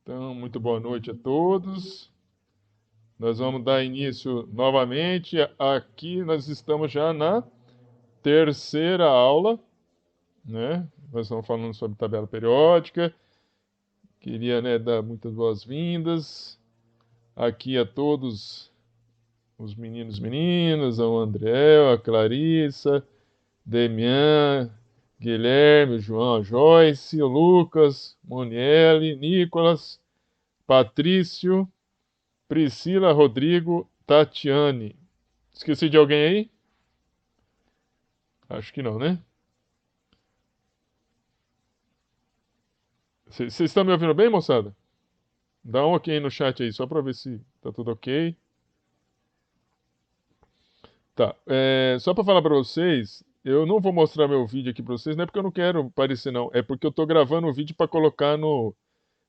Então, muito boa noite a todos. Nós vamos dar início novamente. Aqui nós estamos já na terceira aula, né? Nós estamos falando sobre tabela periódica. Queria, né, dar muitas boas-vindas aqui a todos os meninos e meninas, ao André, a Clarissa, Demian, Guilherme, João, Joyce, o Lucas, Monielle, Nicolas, Patrício, Priscila, Rodrigo, Tatiane. Esqueci de alguém aí? Acho que não, né? Vocês estão me ouvindo bem, moçada? Dá um ok no chat aí, só para ver se tá tudo ok. Tá. Só para falar para vocês, eu não vou mostrar meu vídeo aqui para vocês, não é porque eu não quero aparecer, não. É porque eu tô gravando o vídeo para colocar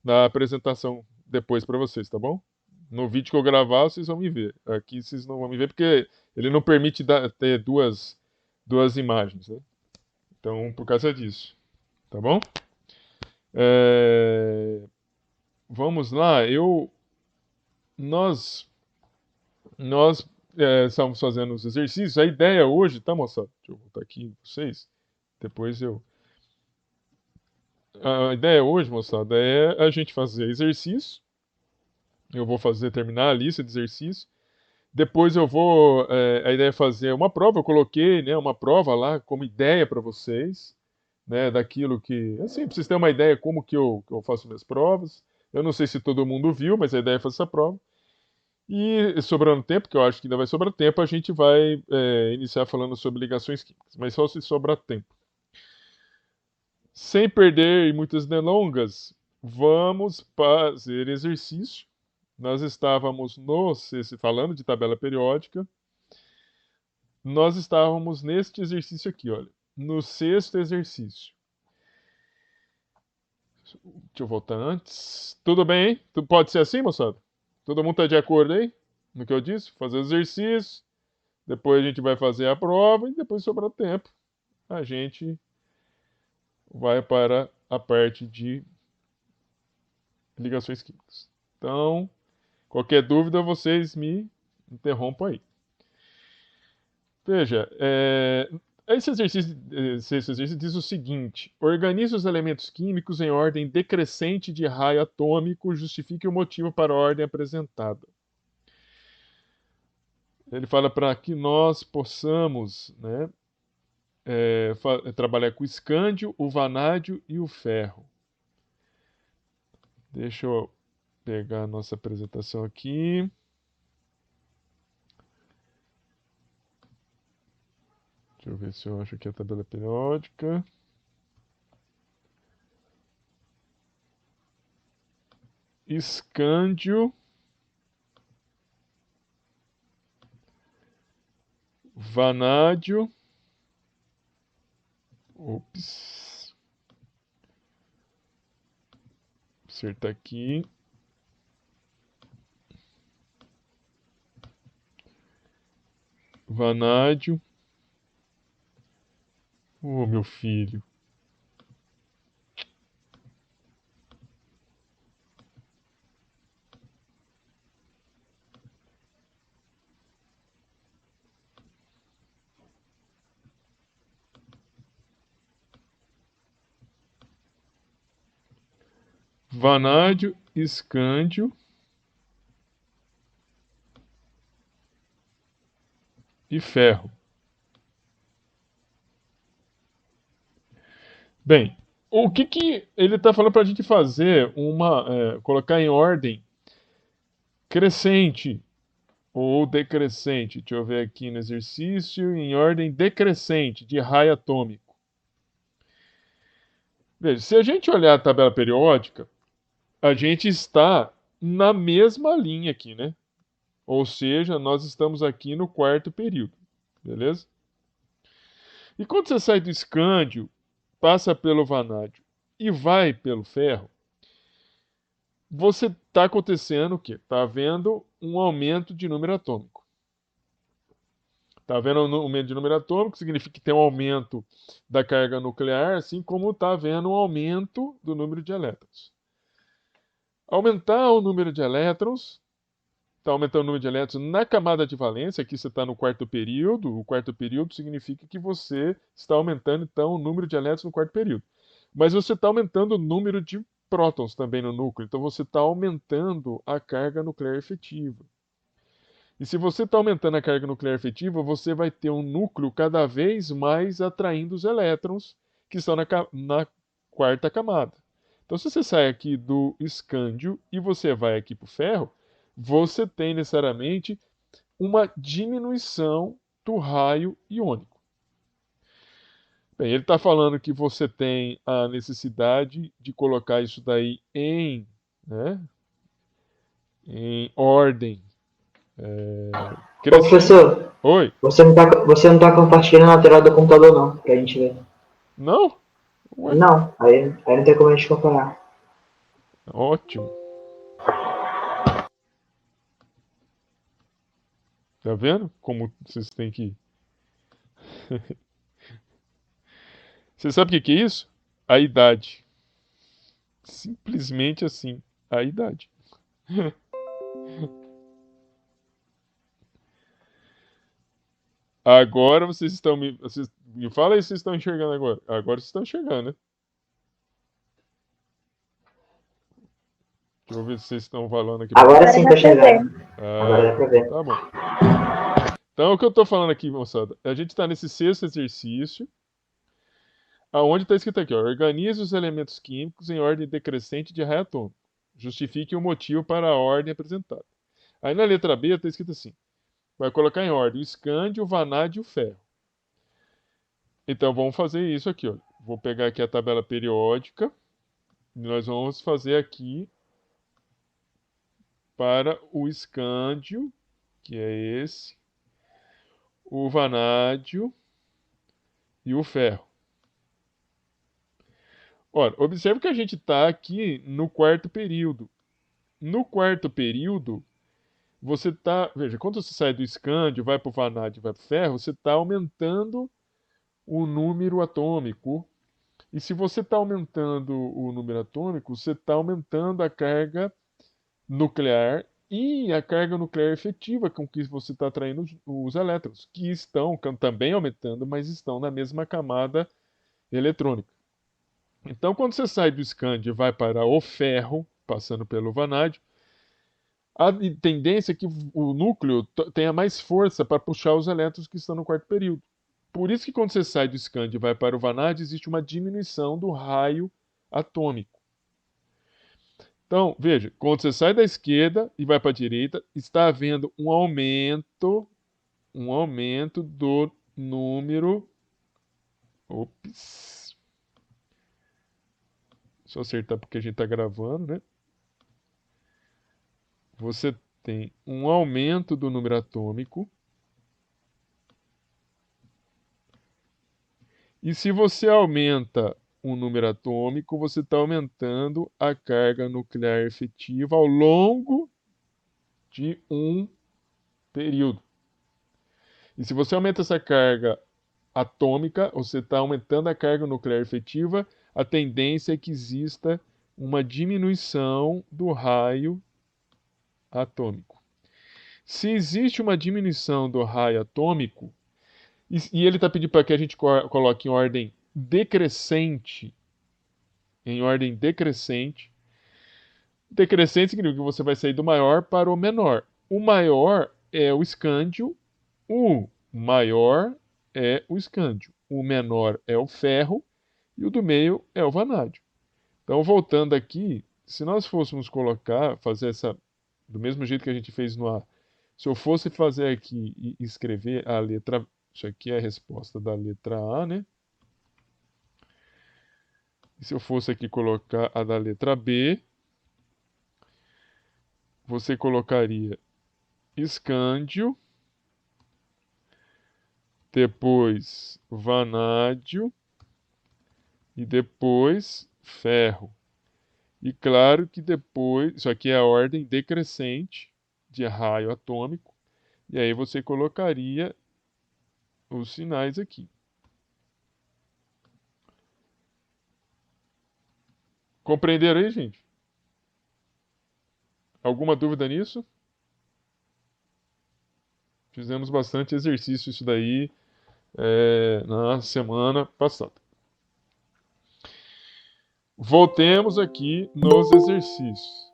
na apresentação depois para vocês, tá bom? No vídeo que eu gravar, vocês vão me ver. Aqui vocês não vão me ver porque ele não permite ter duas imagens, né? Então, por causa disso, tá bom? É, Vamos lá. Nós, nós estamos fazendo os exercícios. A ideia hoje, tá, moçada? Deixa eu voltar aqui com vocês. Depois eu. A ideia hoje, moçada, é a gente fazer exercício. Eu vou terminar a lista de exercícios. Depois eu vou. A ideia é fazer uma prova. Eu coloquei, né, uma prova lá como ideia para vocês, né, daquilo que. Assim, para vocês terem uma ideia como que eu faço minhas provas. Eu não sei se todo mundo viu, mas a ideia é fazer essa prova. E sobrando tempo, que eu acho que ainda vai sobrar tempo, a gente vai iniciar falando sobre ligações químicas, mas só se sobrar tempo. Sem perder muitas delongas, vamos fazer exercício. Nós estávamos falando de tabela periódica. Nós estávamos neste exercício aqui, olha. No sexto exercício. Deixa eu voltar antes. Tudo bem, hein? Pode ser assim, moçada? Todo mundo está de acordo aí? No que eu disse? Fazer exercício. Depois a gente vai fazer a prova e depois sobrar tempo. A gente vai para a parte de ligações químicas. Então, qualquer dúvida, vocês me interrompam aí. Veja, esse exercício diz o seguinte: organize os elementos químicos em ordem decrescente de raio atômico, justifique o motivo para a ordem apresentada. Ele fala para que nós possamos, né, trabalhar com o escândio, o vanádio e o ferro. Deixa eu pegar a nossa apresentação aqui. Deixa eu ver se eu acho aqui a tabela periódica. Escândio, vanádio. Ops. Acertar aqui. Vanádio. Oh, meu filho. Vanádio, escândio e ferro. Bem, o que ele está falando para a gente fazer? Colocar em ordem crescente ou decrescente. Deixa eu ver aqui no exercício, em ordem decrescente de raio atômico. Veja, se a gente olhar a tabela periódica, a gente está na mesma linha aqui, né? Ou seja, nós estamos aqui no quarto período, beleza? E quando você sai do escândio, passa pelo vanádio e vai pelo ferro, você está acontecendo o quê? Está havendo um aumento de número atômico. Está havendo um aumento de número atômico, significa que tem um aumento da carga nuclear, assim como está havendo um aumento do número de elétrons. aumentar o número de elétrons. Está aumentando o número de elétrons na camada de valência. Aqui você está no quarto período. O quarto período significa que você está aumentando, então, o número de elétrons no quarto período. Mas você está aumentando o número de prótons também no núcleo. Então, você está aumentando a carga nuclear efetiva. E se você está aumentando a carga nuclear efetiva, você vai ter um núcleo cada vez mais atraindo os elétrons que estão na quarta camada. Então, se você sai aqui do escândio e você vai aqui para o ferro, você tem necessariamente uma diminuição do raio iônico. Bem, ele está falando que você tem a necessidade de colocar isso daí né, em ordem Ô, crescente. professor, Oi? você não tá compartilhando a tela do computador, não, pra gente ver. Não? Ué, Não, aí não tem como a gente comparar. ótimo. Tá vendo como vocês têm que. Você sabe o que é isso? A idade. Simplesmente assim, a idade. Agora vocês me fala aí se vocês estão enxergando agora. Agora vocês estão enxergando, né? Deixa eu ver se vocês estão falando aqui pra mim. Agora sim tá chegando. Agora dá pra Então ver. tá bom. Então o que eu tô falando aqui, moçada, a gente tá nesse sexto exercício, aonde tá escrito aqui, ó, organize os elementos químicos em ordem decrescente de raio atômico. Justifique o motivo para a ordem apresentada. Aí na letra B tá escrito assim, vai colocar em ordem o escândio, o vanádio e o ferro. Então vamos fazer isso aqui, ó. Vou pegar aqui a tabela periódica e nós vamos fazer aqui para o escândio, que é esse, o vanádio e o ferro. Ora, observe que a gente está aqui no quarto período. No quarto período, você está. Veja, quando você sai do escândio, vai para o vanádio e vai para o ferro, você está aumentando o número atômico. E se você está aumentando o número atômico, você está aumentando a carga nuclear e a carga nuclear efetiva com que você está atraindo os elétrons, que estão também aumentando, mas estão na mesma camada eletrônica. Então, quando você sai do escândio e vai para o ferro, passando pelo vanádio, a tendência é que o núcleo tenha mais força para puxar os elétrons que estão no quarto período. Por isso que quando você sai do escândio e vai para o vanádio, existe uma diminuição do raio atômico. Então, veja, quando você sai da esquerda e vai para a direita, está havendo um aumento do número. Ops. Deixa eu acertar porque a gente está gravando, né? Você tem um aumento do número atômico. E se você aumenta o número atômico, você está aumentando a carga nuclear efetiva ao longo de um período. E se você aumenta essa carga atômica, você está aumentando a carga nuclear efetiva, a tendência é que exista uma diminuição do raio atômico. Se existe uma diminuição do raio atômico, e ele está pedindo para que a gente coloque em ordem decrescente. Decrescente significa que você vai sair do maior para o menor. O maior é o escândio, o maior é o escândio, o menor é o ferro e o do meio é o vanádio. Então, voltando aqui, se nós fôssemos fazer essa, do mesmo jeito que a gente fez no A, se eu fosse fazer aqui e escrever a letra, isso aqui é a resposta da letra A, né? E se eu fosse aqui colocar a da letra B, você colocaria escândio, depois vanádio e depois ferro. E claro que depois, isso aqui é a ordem decrescente de raio atômico, e aí você colocaria os sinais aqui. Compreenderam aí, gente? Alguma dúvida nisso? Fizemos bastante exercício isso daí na semana passada. Voltemos aqui nos exercícios.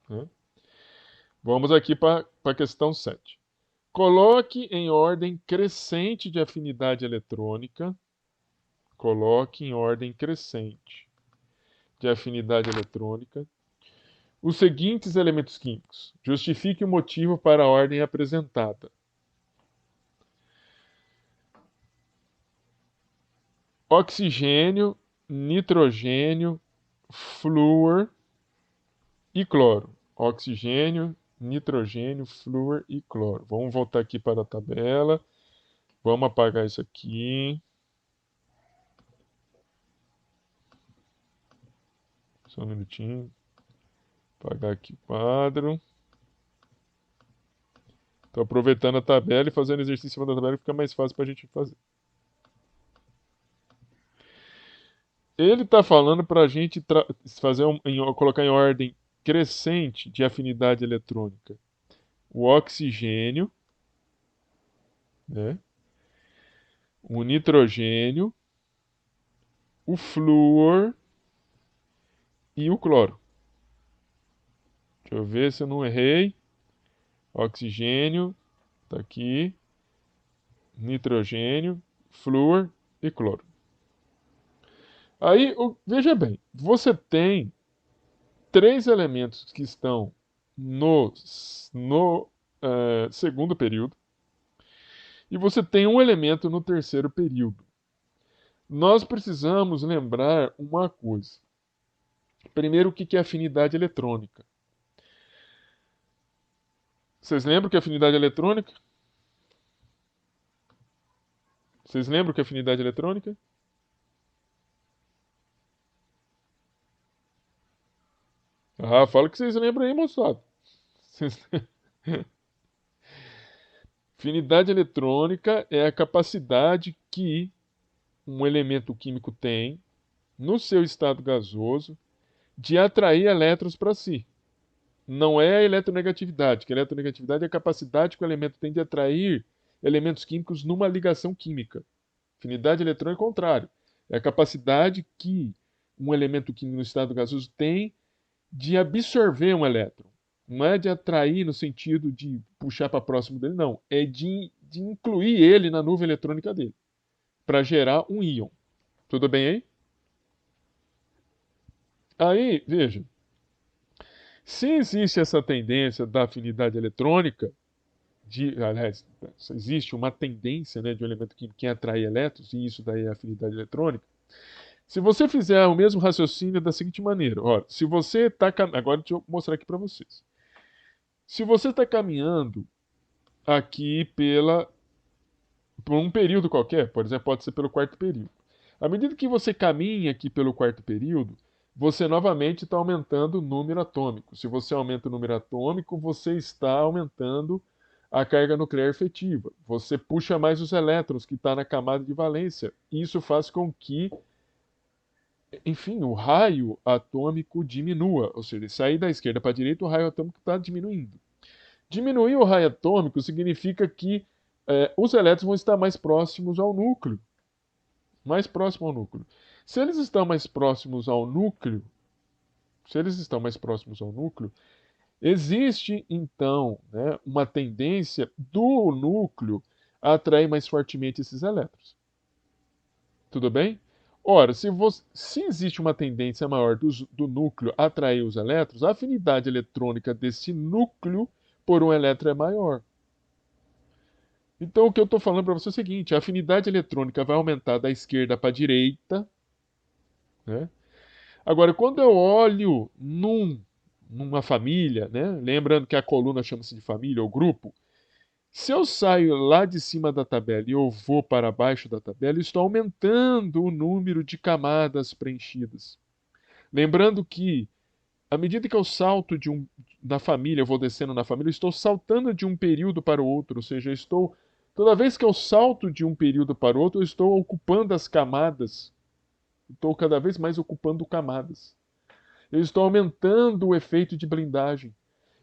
Né? Vamos aqui para a questão 7. Coloque em ordem crescente de afinidade eletrônica. Coloque em ordem crescente de afinidade eletrônica os seguintes elementos químicos. Justifique o motivo para a ordem apresentada. Oxigênio, nitrogênio, flúor e cloro. Oxigênio, nitrogênio, flúor e cloro. Vamos voltar aqui para a tabela. Vamos apagar isso aqui. Só um minutinho. Apagar aqui o quadro. Estou aproveitando a tabela e fazendo exercício em cima da tabela que fica mais fácil para a gente fazer. Ele está falando para a gente colocar em ordem crescente de afinidade eletrônica o oxigênio, né? O nitrogênio, o flúor e o cloro. Deixa eu ver se eu não errei. Oxigênio, está aqui. Nitrogênio, flúor e cloro. Aí, veja bem, você tem 3 elementos que estão no segundo período e você tem um elemento no terceiro período. Nós precisamos lembrar uma coisa. Primeiro, o que é afinidade eletrônica? Vocês lembram o que é afinidade eletrônica? Vocês lembram o que é afinidade eletrônica? Ah, fala que vocês lembram aí, moçada. Afinidade eletrônica é a capacidade que um elemento químico tem, no seu estado gasoso, de atrair elétrons para si. Não é a eletronegatividade, que a eletronegatividade é a capacidade que o elemento tem de atrair elementos químicos numa ligação química. Afinidade eletrônica é o contrário. É a capacidade que um elemento químico no estado gasoso tem de absorver um elétron. Não é de atrair no sentido de puxar para próximo dele, não. É de incluir ele na nuvem eletrônica dele, para gerar um íon. Tudo bem aí? Aí, veja, se existe essa tendência da afinidade eletrônica, aliás, existe uma tendência, né, de um elemento químico que atrai elétrons, e isso daí é afinidade eletrônica. Se você fizer o mesmo raciocínio da seguinte maneira, olha, se você está... Agora deixa eu mostrar aqui para vocês. Se você está caminhando aqui por um período qualquer, por exemplo, pode ser pelo quarto período. À medida que você caminha aqui pelo quarto período, você novamente está aumentando o número atômico. Se você aumenta o número atômico, você está aumentando a carga nuclear efetiva. Você puxa mais os elétrons que está na camada de valência. Isso faz com que, enfim, o raio atômico diminua. Ou seja, sair da esquerda para a direita, o raio atômico está diminuindo. Diminuir o raio atômico significa que os elétrons vão estar mais próximos ao núcleo. Mais próximo ao núcleo. Se eles estão mais próximos ao núcleo, existe então, né, uma tendência do núcleo a atrair mais fortemente esses elétrons. Tudo bem? Ora, se existe uma tendência maior do núcleo a atrair os elétrons, a afinidade eletrônica desse núcleo por um elétron é maior. Então, o que eu estou falando para você é o seguinte: a afinidade eletrônica vai aumentar da esquerda para a direita. Né? Agora, quando eu olho numa família, né? Lembrando que a coluna chama-se de família ou grupo, se eu saio lá de cima da tabela e eu vou para baixo da tabela, eu estou aumentando o número de camadas preenchidas. Lembrando que, à medida que eu salto da família, eu vou descendo na família, eu estou saltando de um período para o outro, ou seja, toda vez que eu salto de um período para o outro, eu estou ocupando as camadas. Estou cada vez mais ocupando camadas. Eu estou aumentando o efeito de blindagem.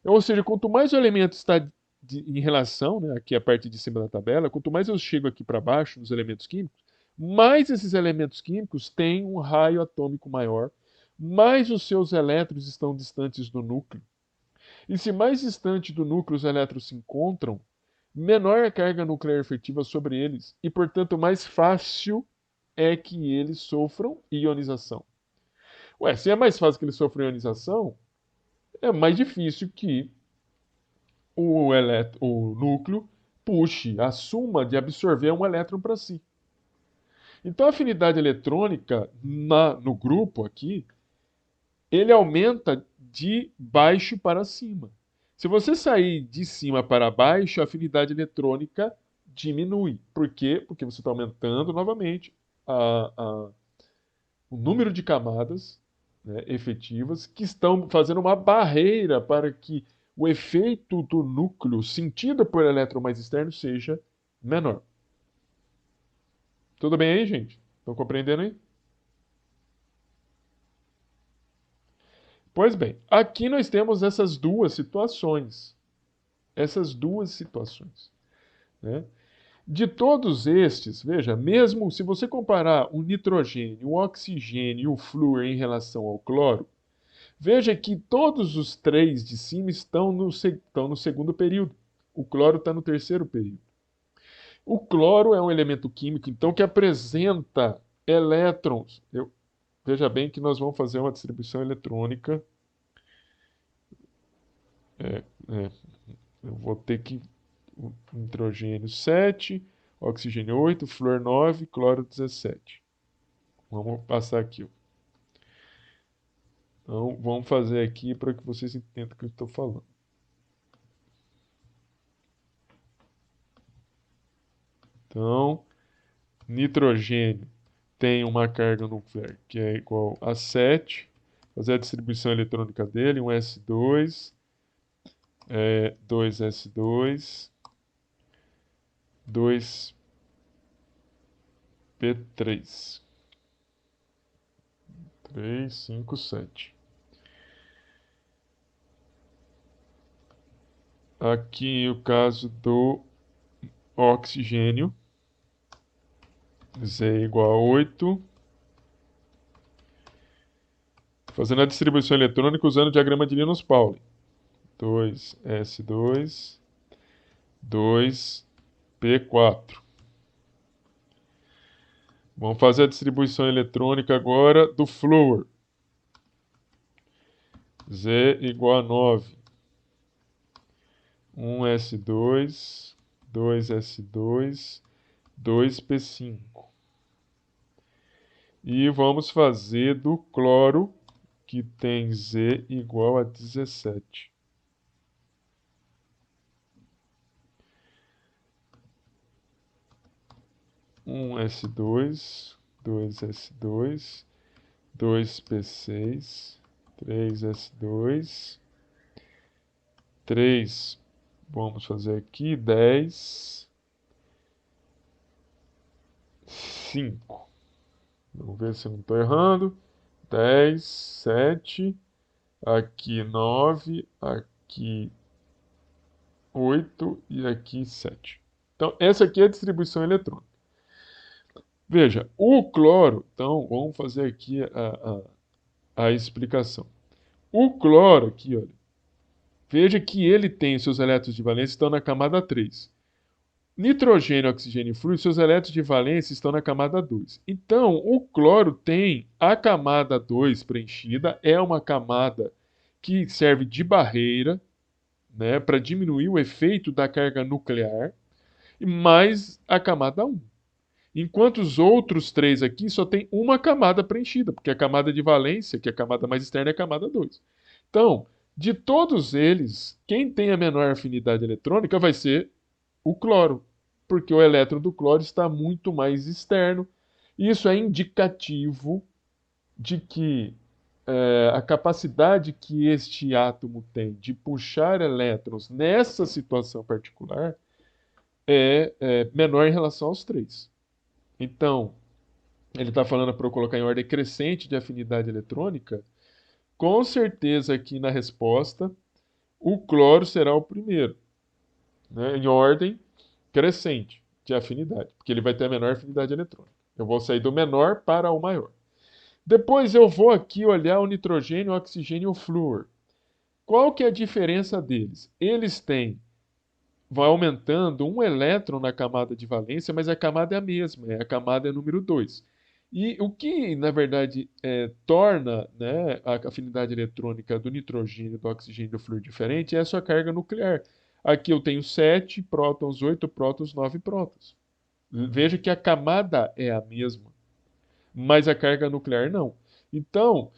Ou seja, quanto mais o elemento está em relação, né, aqui a parte de cima da tabela, quanto mais eu chego aqui para baixo nos elementos químicos, mais esses elementos químicos têm um raio atômico maior, mais os seus elétrons estão distantes do núcleo. E se mais distante do núcleo os elétrons se encontram, menor a carga nuclear efetiva sobre eles e, portanto, mais fácil é que eles sofram ionização. Ué, se é mais fácil que eles sofram ionização, é mais difícil que o núcleo puxe, assuma de absorver um elétron para si. Então, a afinidade eletrônica no grupo aqui, ele aumenta de baixo para cima. Se você sair de cima para baixo, a afinidade eletrônica diminui. Por quê? Porque você está aumentando novamente o número de camadas, né, efetivas que estão fazendo uma barreira para que o efeito do núcleo sentido por elétron mais externo seja menor. Tudo bem aí, gente? Estão compreendendo aí? Pois bem, aqui nós temos essas duas situações. Essas duas situações, né? De todos estes, veja, mesmo se você comparar o nitrogênio, o oxigênio e o flúor em relação ao cloro, veja que todos os três de cima estão no segundo período. O cloro está no terceiro período. O cloro é um elemento químico, então, que apresenta elétrons. Veja bem que nós vamos fazer uma distribuição eletrônica. É, eu vou ter que. Nitrogênio 7, oxigênio 8, flúor 9, cloro 17. Vamos passar aqui. Então, vamos fazer aqui para que vocês entendam o que eu estou falando. Então, nitrogênio tem uma carga nuclear que é igual a 7. Fazer a distribuição eletrônica dele, um S2, 2S2, 2P3. 3, 5, 7. Aqui o caso do oxigênio, Z igual a 8. Fazendo a distribuição eletrônica usando o diagrama de Linus-Pauling. 2S2, 2P4. Vamos fazer a distribuição eletrônica agora do flúor. Z igual a 9. 1S2, 2S2, 2P5. E vamos fazer do cloro, que tem Z igual a 17. Um S2, 2S2, 2P6, 3S2, 3, vamos fazer aqui, 10, 5. Vamos ver se eu não estou errando. 10, 7, aqui 9, aqui 8 e aqui 7. Então, essa aqui é a distribuição eletrônica. Veja, o cloro, então, vamos fazer aqui a explicação. O cloro aqui, olha, veja que ele tem seus elétrons de valência estão na camada 3. Nitrogênio, oxigênio e flúor, seus elétrons de valência estão na camada 2. Então, o cloro tem a camada 2 preenchida, é uma camada que serve de barreira, né, para diminuir o efeito da carga nuclear, e mais a camada 1. Enquanto os outros três aqui só tem uma camada preenchida, porque a camada de valência, que é a camada mais externa, é a camada 2. Então, de todos eles, quem tem a menor afinidade eletrônica vai ser o cloro, porque o elétron do cloro está muito mais externo. Isso é indicativo de que a capacidade que este átomo tem de puxar elétrons nessa situação particular é menor em relação aos três. Então, ele está falando para eu colocar em ordem crescente de afinidade eletrônica, Com certeza aqui na resposta, o cloro será o primeiro, né, em ordem crescente de afinidade, porque ele vai ter a menor afinidade eletrônica. Eu vou sair do menor para o maior. Depois eu vou aqui olhar o nitrogênio, o oxigênio e o flúor. Qual que é a diferença deles? Eles têm, vai aumentando um elétron na camada de valência, mas a camada é a mesma, a camada é número 2. E o que, na verdade, torna, né, a afinidade eletrônica do nitrogênio, do oxigênio e do flúor diferente é a sua carga nuclear. Aqui eu tenho 7 prótons, 8 prótons, 9 prótons. Veja que a camada é a mesma, mas a carga nuclear não. Então,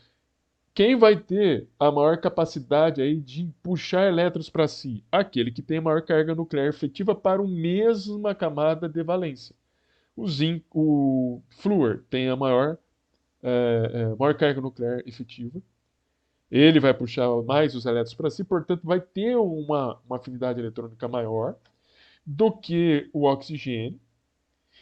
quem vai ter a maior capacidade aí de puxar elétrons para si? Aquele que tem a maior carga nuclear efetiva para a mesma camada de valência. O flúor tem a maior carga nuclear efetiva. Ele vai puxar mais os elétrons para si, portanto, vai ter uma afinidade eletrônica maior do que o oxigênio.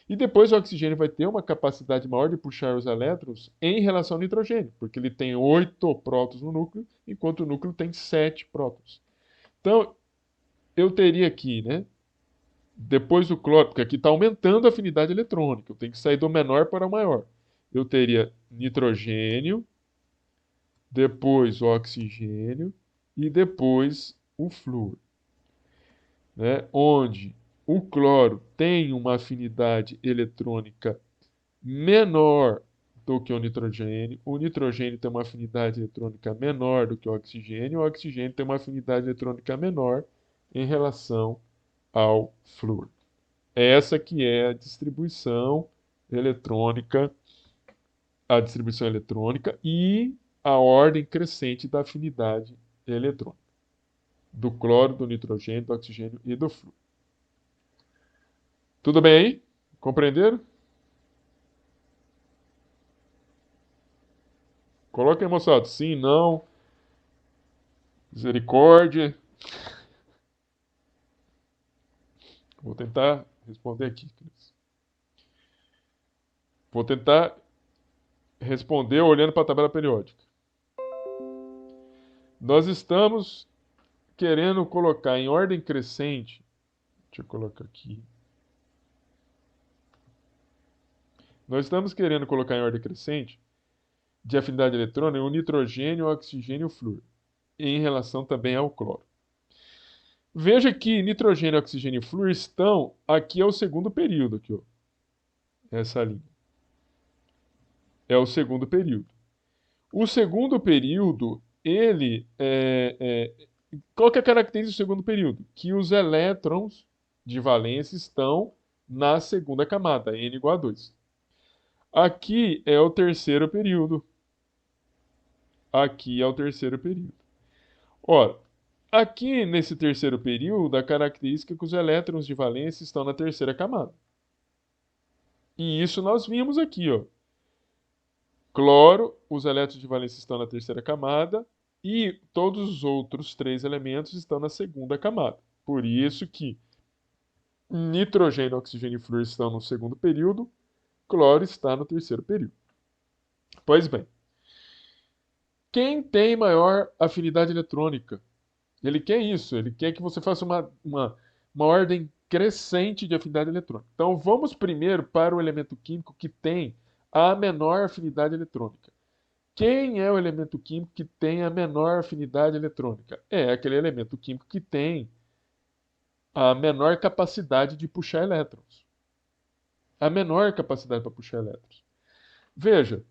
E depois o oxigênio vai ter uma capacidade maior de puxar os elétrons em relação ao nitrogênio, porque ele tem 8 prótons no núcleo, enquanto o núcleo tem 7 prótons. Então, eu teria aqui, né, depois do cloro, porque aqui está aumentando a afinidade eletrônica, eu tenho que sair do menor para o maior. Eu teria nitrogênio, depois o oxigênio e depois o flúor, né, onde o cloro tem uma afinidade eletrônica menor do que o nitrogênio tem uma afinidade eletrônica menor do que o oxigênio tem uma afinidade eletrônica menor em relação ao flúor. Essa que é a distribuição eletrônica e a ordem crescente da afinidade eletrônica do cloro, do nitrogênio, do oxigênio e do flúor. Tudo bem aí? Compreenderam? Coloquem, moçada. Sim, não. Misericórdia. Vou tentar responder aqui, Cris. Vou tentar responder olhando para a tabela periódica. Nós estamos querendo colocar em ordem crescente. Deixa eu colocar aqui. Nós estamos querendo colocar em ordem crescente de afinidade eletrônica o nitrogênio, o oxigênio e o flúor, em relação também ao cloro. Veja que nitrogênio, oxigênio e flúor estão aqui é o segundo período aqui, ó. Essa linha. É o segundo período. O segundo período, qual que é a característica do segundo período? Que os elétrons de valência estão na segunda camada, N igual a 2. Aqui é o terceiro período. Aqui é o terceiro período. Ora, aqui nesse terceiro período, a característica é que os elétrons de valência estão na terceira camada. E isso nós vimos aqui, ó. Cloro, os elétrons de valência estão na terceira camada e todos os outros 3 elementos estão na segunda camada. Por isso que nitrogênio, oxigênio e flúor estão no segundo período, cloro está no terceiro período. Pois bem, quem tem maior afinidade eletrônica? Ele quer isso, ele quer que você faça uma ordem crescente de afinidade eletrônica. Então vamos primeiro para o elemento químico que tem a menor afinidade eletrônica. Quem é o elemento químico que tem a menor afinidade eletrônica? É aquele elemento químico que tem a menor capacidade de puxar elétrons. A menor capacidade para puxar elétrons. Veja,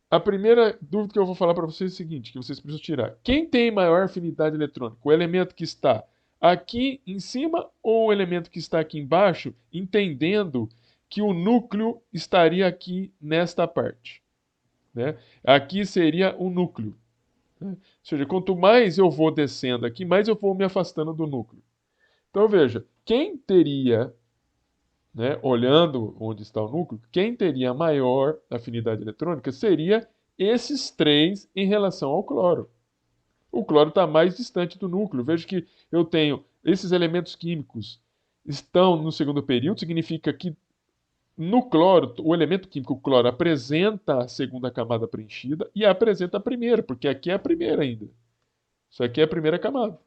a primeira dúvida que eu vou falar para vocês é o seguinte, que vocês precisam tirar. Quem tem maior afinidade eletrônica? O elemento que está aqui em cima ou o elemento que está aqui embaixo, entendendo que o núcleo estaria aqui nesta parte, né? Aqui seria o núcleo, né? Ou seja, quanto mais eu vou descendo aqui, mais eu vou me afastando do núcleo. Então veja, quem teria, né, olhando onde está o núcleo, quem teria maior afinidade eletrônica seria esses 3 em relação ao cloro. O cloro está mais distante do núcleo. Veja que eu tenho esses elementos químicos estão no segundo período, significa que No cloro, o elemento químico o cloro apresenta a segunda camada preenchida e apresenta a primeira, porque aqui é a primeira ainda. Isso aqui é a primeira camada.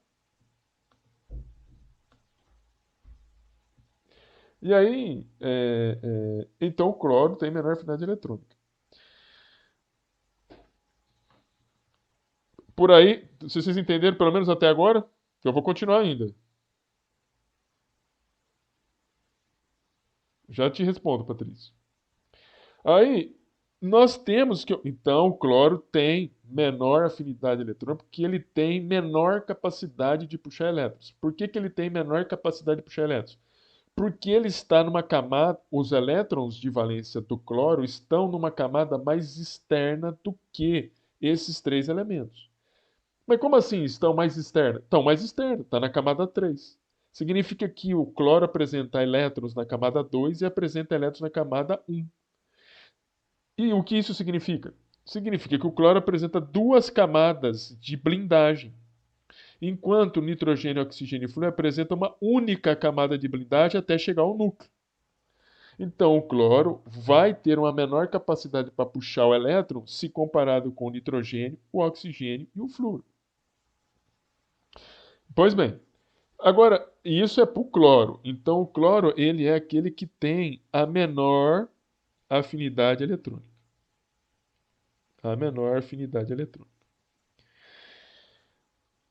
E aí, então o cloro tem menor afinidade eletrônica. Por aí, se vocês entenderam pelo menos até agora, eu vou continuar ainda. Já te respondo, Patrícia. Aí, nós temos que. Então, o cloro tem menor afinidade eletrônica porque ele tem menor capacidade de puxar elétrons. Por que ele tem menor capacidade de puxar elétrons? Porque ele está numa camada. Os elétrons de valência do cloro estão numa camada mais externa do que esses três elementos. Mas como assim estão mais externos? Estão mais externos, está na camada 3. Significa que o cloro apresenta elétrons na camada 2 e apresenta elétrons na camada 1. E o que isso significa? Significa que o cloro apresenta duas camadas de blindagem, enquanto o nitrogênio, oxigênio e flúor apresentam uma única camada de blindagem até chegar ao núcleo. Então, o cloro vai ter uma menor capacidade para puxar o elétron se comparado com o nitrogênio, o oxigênio e o flúor. Pois bem, agora, isso é para o cloro. Então, o cloro ele é aquele que tem a menor afinidade eletrônica. A menor afinidade eletrônica.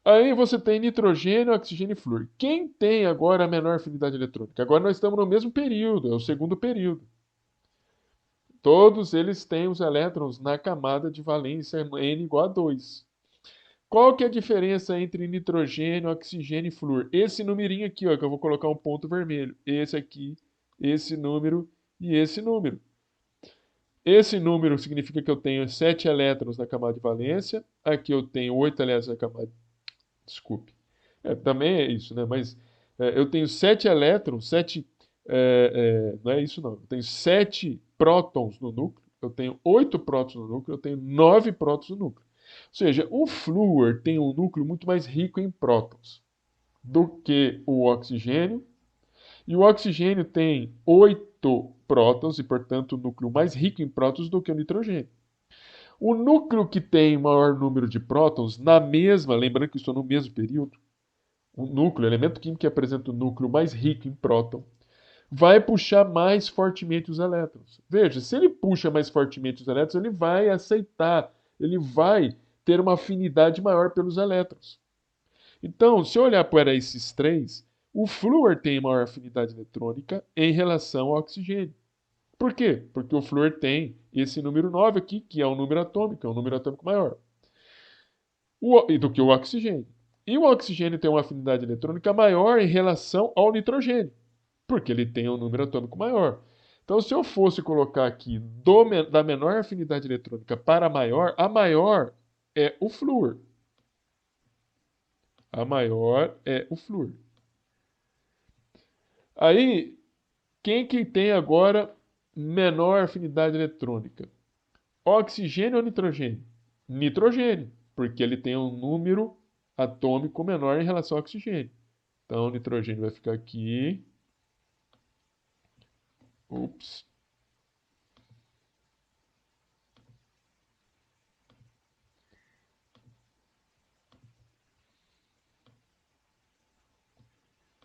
Aí você tem nitrogênio, oxigênio e flúor. Quem tem agora a menor afinidade eletrônica? Agora nós estamos no mesmo período, é o segundo período. Todos eles têm os elétrons na camada de valência N igual a 2. Qual que é a diferença entre nitrogênio, oxigênio e flúor? Esse numerinho aqui, ó, que eu vou colocar um ponto vermelho. Esse aqui, esse número e esse número. Esse número significa que eu tenho 7 elétrons na camada de valência. Aqui eu tenho 8 elétrons na camada. Desculpe. Também é isso, né? Mas eu tenho 7 elétrons, 7. Não é isso não. Eu tenho 7 prótons no núcleo. Eu tenho 8 prótons no núcleo. Eu tenho 9 prótons no núcleo. Ou seja, o flúor tem um núcleo muito mais rico em prótons do que o oxigênio. E o oxigênio tem 8 prótons e, portanto, um núcleo mais rico em prótons do que o nitrogênio. O núcleo que tem maior número de prótons, na mesma, lembrando que estou no mesmo período, o núcleo, o elemento químico que apresenta o núcleo mais rico em próton, vai puxar mais fortemente os elétrons. Veja, se ele puxa mais fortemente os elétrons, ele vai aceitar, ele vai ter uma afinidade maior pelos elétrons. Então, se eu olhar para esses três, o flúor tem maior afinidade eletrônica em relação ao oxigênio. Por quê? Porque o flúor tem esse número 9 aqui, que é um número atômico, é um número atômico maior do que o oxigênio. E o oxigênio tem uma afinidade eletrônica maior em relação ao nitrogênio, porque ele tem um número atômico maior. Então, se eu fosse colocar aqui da menor afinidade eletrônica para a maior é o flúor. A maior é o flúor. Aí, quem que tem agora menor afinidade eletrônica? Oxigênio ou nitrogênio? Nitrogênio, porque ele tem um número atômico menor em relação ao oxigênio. Então, o nitrogênio vai ficar aqui. Ups.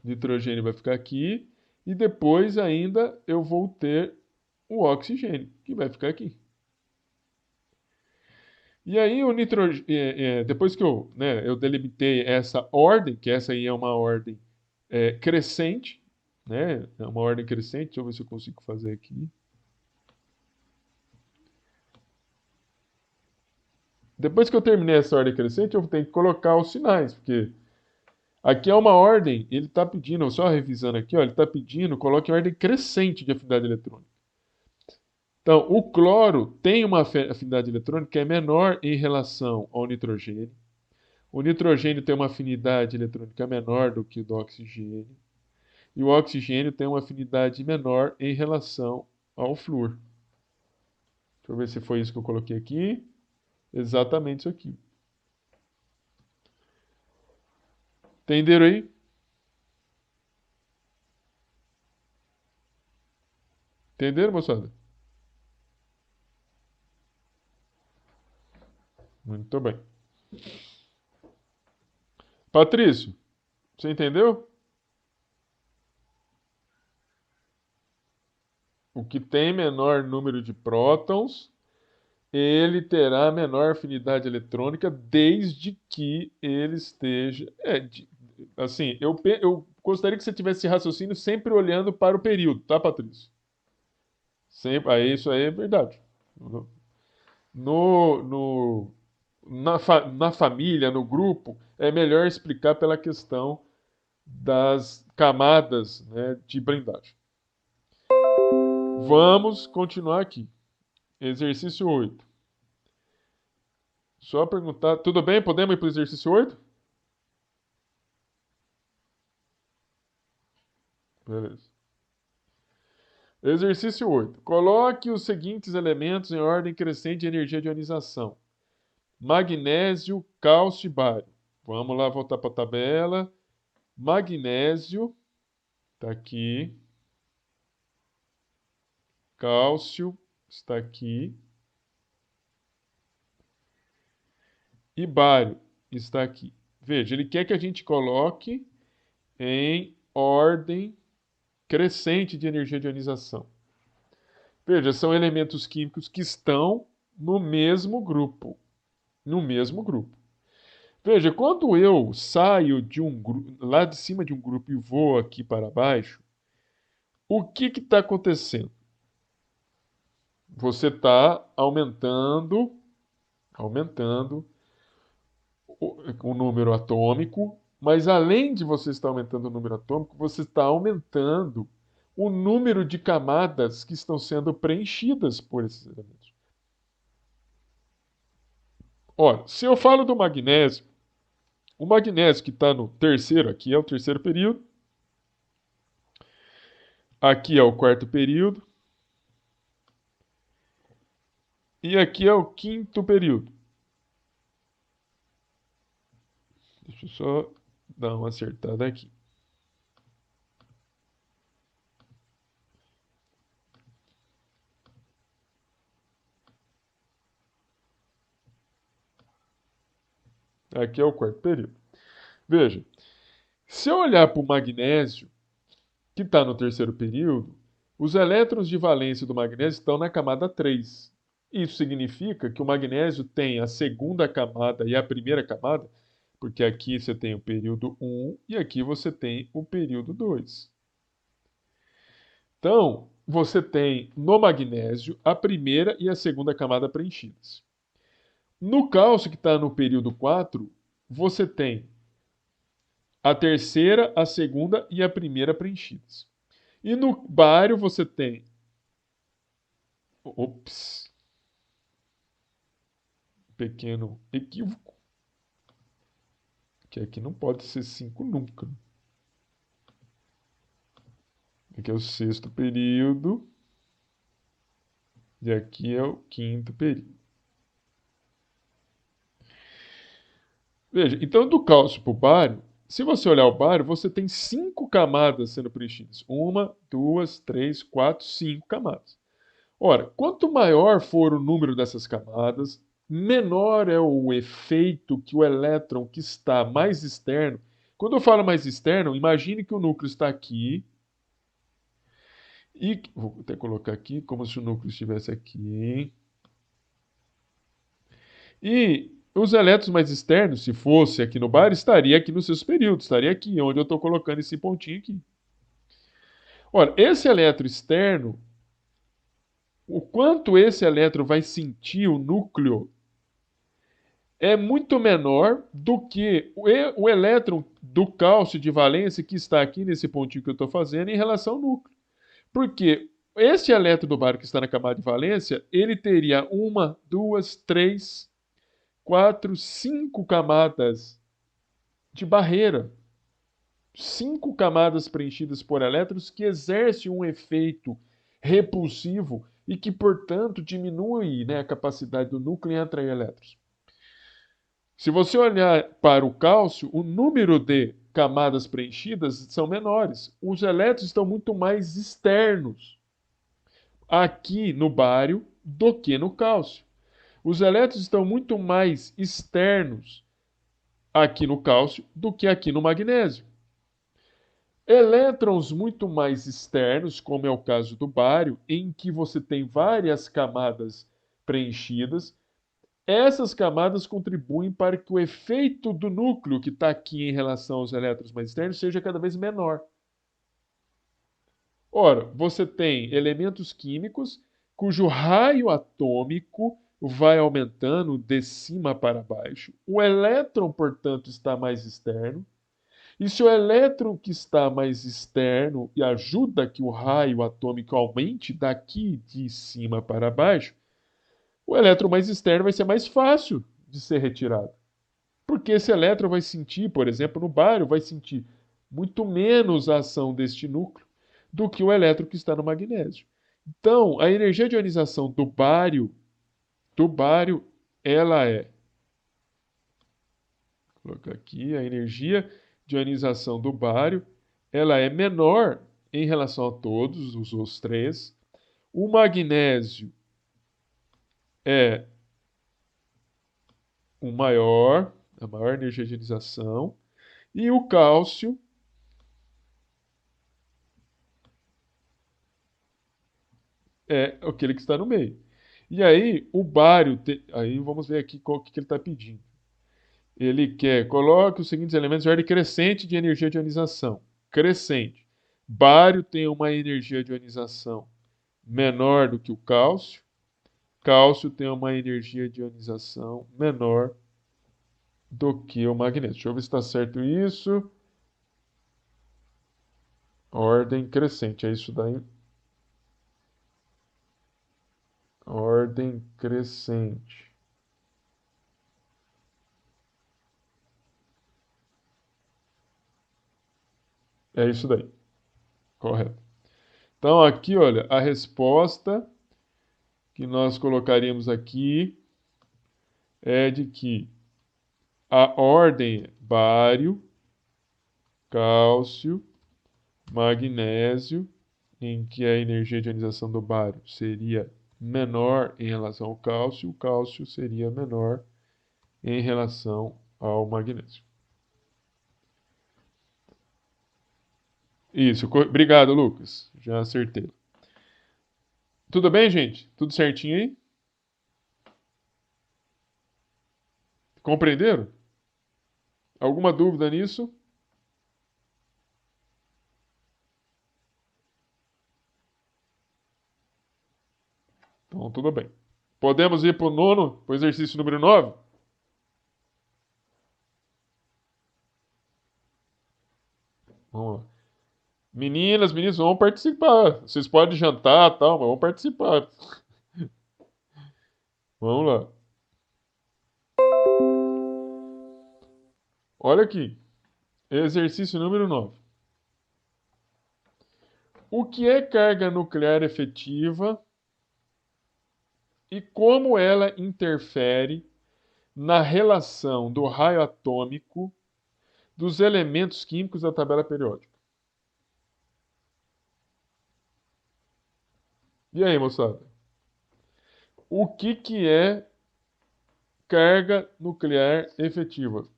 Nitrogênio vai ficar aqui. E depois ainda eu vou ter o oxigênio, que vai ficar aqui. E aí o nitrogênio, depois que eu delimitei essa ordem, que essa aí é uma ordem crescente, né? É uma ordem crescente, deixa eu ver se eu consigo fazer aqui. Depois que eu terminei essa ordem crescente, eu tenho que colocar os sinais, porque aqui é uma ordem, ele está pedindo, só revisando aqui, ó, ele está pedindo, coloque ordem crescente de afinidade eletrônica. Então, o cloro tem uma afinidade eletrônica que é menor em relação ao nitrogênio. O nitrogênio tem uma afinidade eletrônica menor do que o do oxigênio. E o oxigênio tem uma afinidade menor em relação ao flúor. Deixa eu ver se foi isso que eu coloquei aqui. Exatamente isso aqui. Entenderam aí? Entenderam, moçada? Muito bem. Patrício, você entendeu? O que tem menor número de prótons, ele terá menor afinidade eletrônica desde que ele esteja. Assim, eu gostaria que você tivesse esse raciocínio sempre olhando para o período, tá, Patrício? Sempre, isso aí é verdade. No, no, na família, no grupo, é melhor explicar pela questão das camadas, né, de blindagem. Vamos continuar aqui. Exercício 8. Só perguntar. Tudo bem? Podemos ir para o exercício 8? Beleza. Exercício 8. Coloque os seguintes elementos em ordem crescente de energia de ionização: magnésio, cálcio e bário. Vamos lá voltar para a tabela. Magnésio, está aqui. Cálcio, está aqui. E bário, está aqui. Veja, ele quer que a gente coloque em ordem crescente de energia de ionização. Veja, são elementos químicos que estão no mesmo grupo. No mesmo grupo. Veja, quando eu saio de lá de cima de um grupo e vou aqui para baixo, o que está acontecendo? Você está aumentando o número atômico, mas além de você estar aumentando o número atômico, você está aumentando o número de camadas que estão sendo preenchidas por esses elementos. Ora, se eu falo do magnésio, o magnésio que está no terceiro, aqui é o terceiro período, aqui é o quarto período, e aqui é o quinto período. Deixa eu só dar uma acertada aqui. Aqui é o quarto período. Veja, se eu olhar para o magnésio, que está no terceiro período, os elétrons de valência do magnésio estão na camada 3. Isso significa que o magnésio tem a segunda camada e a primeira camada, porque aqui você tem o período 1 e aqui você tem o período 2. Então, você tem no magnésio a primeira e a segunda camada preenchidas. No cálcio, que está no período 4, você tem a terceira, a segunda e a primeira preenchidas. E no bário você tem. Ops. Pequeno equívoco. Que aqui não pode ser 5 nunca. Aqui é o sexto período. E aqui é o quinto período. Veja, então do cálcio para o bário, se você olhar o bário, você tem 5 camadas sendo preenchidas. 1, 2, 3, 4, 5 camadas. Ora, quanto maior for o número dessas camadas, menor é o efeito que o elétron que está mais externo. Quando eu falo mais externo, imagine que o núcleo está aqui. E vou até colocar aqui como se o núcleo estivesse aqui. E os elétrons mais externos, se fosse aqui no bar, estaria aqui nos seus períodos, estaria aqui, onde eu estou colocando esse pontinho aqui. Ora, esse elétron externo, o quanto esse elétron vai sentir o núcleo é muito menor do que o elétron do cálcio de valência que está aqui nesse pontinho que eu estou fazendo em relação ao núcleo. Porque esse elétron do bário que está na camada de valência, ele teria 1, 2, 3, 4, 5 camadas de barreira. 5 camadas preenchidas por elétrons que exercem um efeito repulsivo e que, portanto, diminui, né, a capacidade do núcleo em atrair elétrons. Se você olhar para o cálcio, o número de camadas preenchidas são menores. Os elétrons estão muito mais externos. aqui no bário do que no cálcio. Os elétrons estão muito mais externos aqui no cálcio do que aqui no magnésio. Elétrons muito mais externos, como é o caso do bário, em que você tem várias camadas preenchidas, essas camadas contribuem para que o efeito do núcleo que está aqui em relação aos elétrons mais externos seja cada vez menor. Ora, você tem elementos químicos cujo raio atômico vai aumentando de cima para baixo. O elétron, portanto, está mais externo. E se o elétron que está mais externo e ajuda que o raio atômico aumente daqui de cima para baixo, o elétron mais externo vai ser mais fácil de ser retirado. Porque esse elétron vai sentir, por exemplo, no bário, vai sentir muito menos a ação deste núcleo do que o elétron que está no magnésio. Então, a energia de ionização do bário, ela é, vou colocar aqui, a energia de ionização do bário, ela é menor em relação a todos os outros três. O magnésio é a maior energia de ionização, e o cálcio é aquele que está no meio. E aí, o bário, aí vamos ver aqui qual que ele está pedindo. Ele quer, coloque os seguintes elementos de ordem crescente de energia de ionização. Crescente. Bário tem uma energia de ionização menor do que o cálcio. Cálcio tem uma energia de ionização menor do que o magnésio. Deixa eu ver se está certo isso. Ordem crescente, é isso daí? Ordem crescente. É isso daí. Correto. Então, aqui, olha, a resposta que nós colocaríamos aqui é de que a ordem é bário, cálcio, magnésio, em que a energia de ionização do bário seria menor em relação ao cálcio, o cálcio seria menor em relação ao magnésio. Isso, obrigado, Lucas. Já acertei. Tudo bem, gente? Tudo certinho aí? Compreenderam? Alguma dúvida nisso? Então, tudo bem. Podemos ir para o nono, para o exercício número 9? Vamos lá. Meninas, meninos, vão participar. Vocês podem jantar e tal, mas vão participar. Vamos lá. Olha aqui. Exercício número 9. O que é carga nuclear efetiva e como ela interfere na relação do raio atômico dos elementos químicos da tabela periódica? E aí, moçada? O que é carga nuclear efetiva? O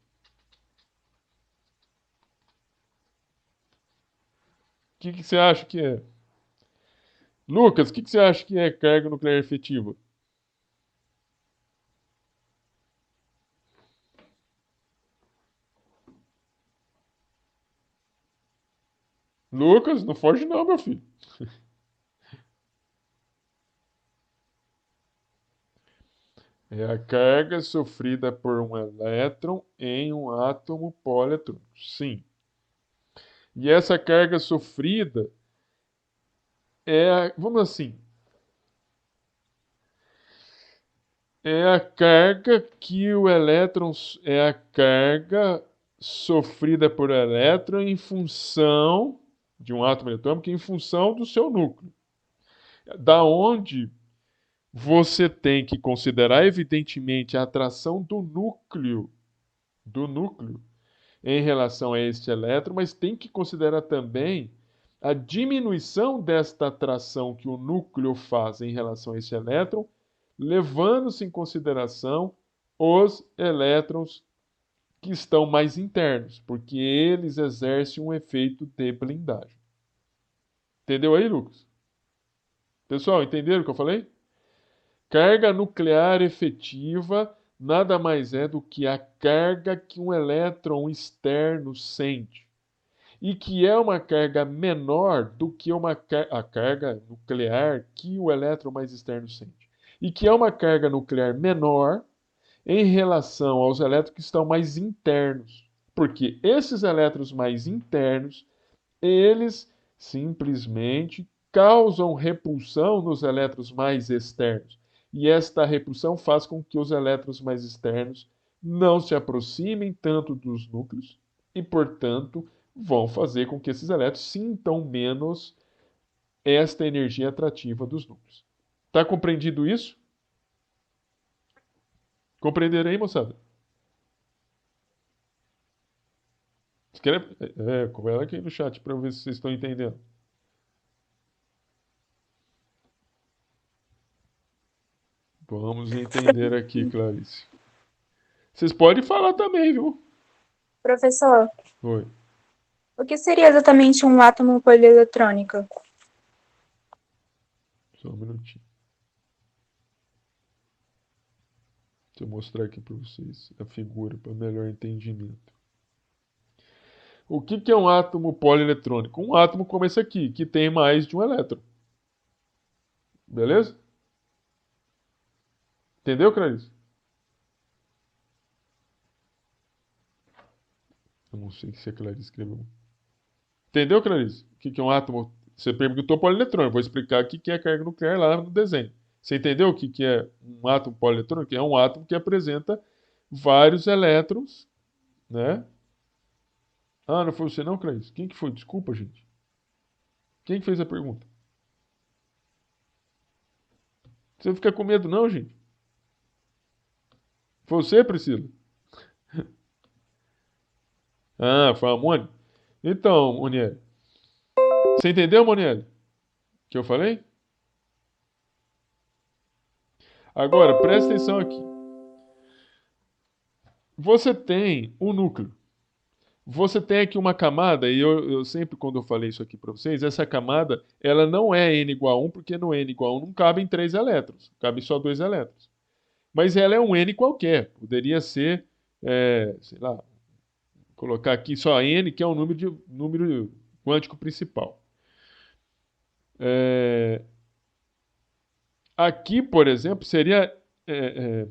que você acha que é? Lucas, o que você acha que é carga nuclear efetiva? Lucas, não foge não, meu filho. É a carga sofrida por um elétron em um átomo polielétrico. Sim. E essa carga sofrida vamos assim, é a carga que o elétron, é a carga sofrida por elétron em função de um átomo atômico, em função do seu núcleo. Da onde você tem que considerar, evidentemente, a atração do núcleo em relação a este elétron, mas tem que considerar também a diminuição desta atração que o núcleo faz em relação a esse elétron, levando-se em consideração os elétrons que estão mais internos, porque eles exercem um efeito de blindagem. Entendeu aí, Lucas? Pessoal, entenderam o que eu falei? Carga nuclear efetiva nada mais é do que a carga que um elétron externo sente. E que é uma carga menor do que a carga nuclear que o elétron mais externo sente. E que é uma carga nuclear menor em relação aos elétrons que estão mais internos. Porque esses elétrons mais internos, eles simplesmente causam repulsão nos elétrons mais externos. E esta repulsão faz com que os elétrons mais externos não se aproximem tanto dos núcleos e, portanto, vão fazer com que esses elétrons sintam menos esta energia atrativa dos núcleos. Está compreendido isso? Compreenderam aí, moçada? Escreve, coloca aqui no chat para eu ver se vocês estão entendendo. Vamos entender aqui, Clarice. Vocês podem falar também, viu? Professor, Oi. o que seria exatamente um átomo polieletrônico? Só um minutinho. Deixa eu mostrar aqui para vocês a figura para melhor entendimento. O que é um átomo polieletrônico? Um átomo como esse aqui, que tem mais de um elétron. Beleza? Entendeu, Clarice? Eu não sei se a Clarice escreveu. Entendeu, Clarice? O que é um átomo? Você perguntou polieletrônico. Vou explicar o que é a carga nuclear lá no desenho. Você entendeu o que é um átomo polieletrônico? É um átomo que apresenta vários elétrons, né? Ah, não foi você não, Clarice? Quem que foi? Desculpa, gente. Quem que fez a pergunta? Você não fica com medo não, gente? Foi você, Priscila? Ah, foi a Mônica? Então, Monielle. Você entendeu, Monielle? O que eu falei? Agora, presta atenção aqui. Você tem o núcleo. Você tem aqui uma camada, e eu sempre, quando eu falei isso aqui para vocês, essa camada, ela não é N igual a 1, porque no N igual a 1 não cabem 3 elétrons, cabe só 2 elétrons. Mas ela é um N qualquer, poderia ser, sei lá, colocar aqui só N, que é um número quântico principal. Aqui, por exemplo, seria. Deixa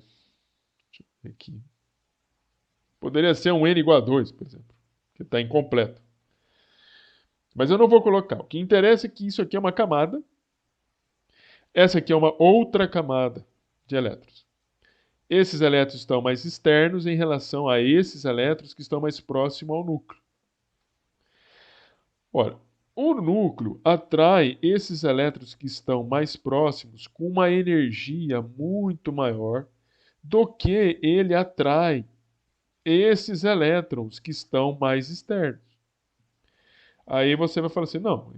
eu ver aqui. Poderia ser um N igual a 2, por exemplo, que está incompleto. Mas eu não vou colocar. O que interessa é que isso aqui é uma camada. Essa aqui é uma outra camada de elétrons. Esses elétrons estão mais externos em relação a esses elétrons que estão mais próximos ao núcleo. Ora, o núcleo atrai esses elétrons que estão mais próximos com uma energia muito maior do que ele atrai esses elétrons que estão mais externos. Aí você vai falar assim, não,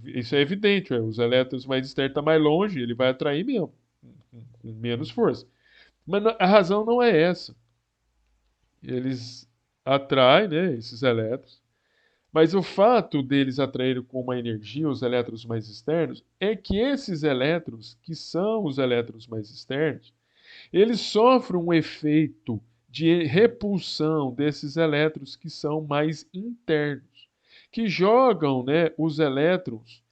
isso é evidente, os elétrons mais externos estão mais longe, ele vai atrair mesmo, com menos força. Mas a razão não é essa. Eles atraem, né, esses elétrons, mas o fato deles atraírem com uma energia os elétrons mais externos é que esses elétrons, que são os elétrons mais externos, eles sofrem um efeito de repulsão desses elétrons que são mais internos, que jogam, né, os elétrons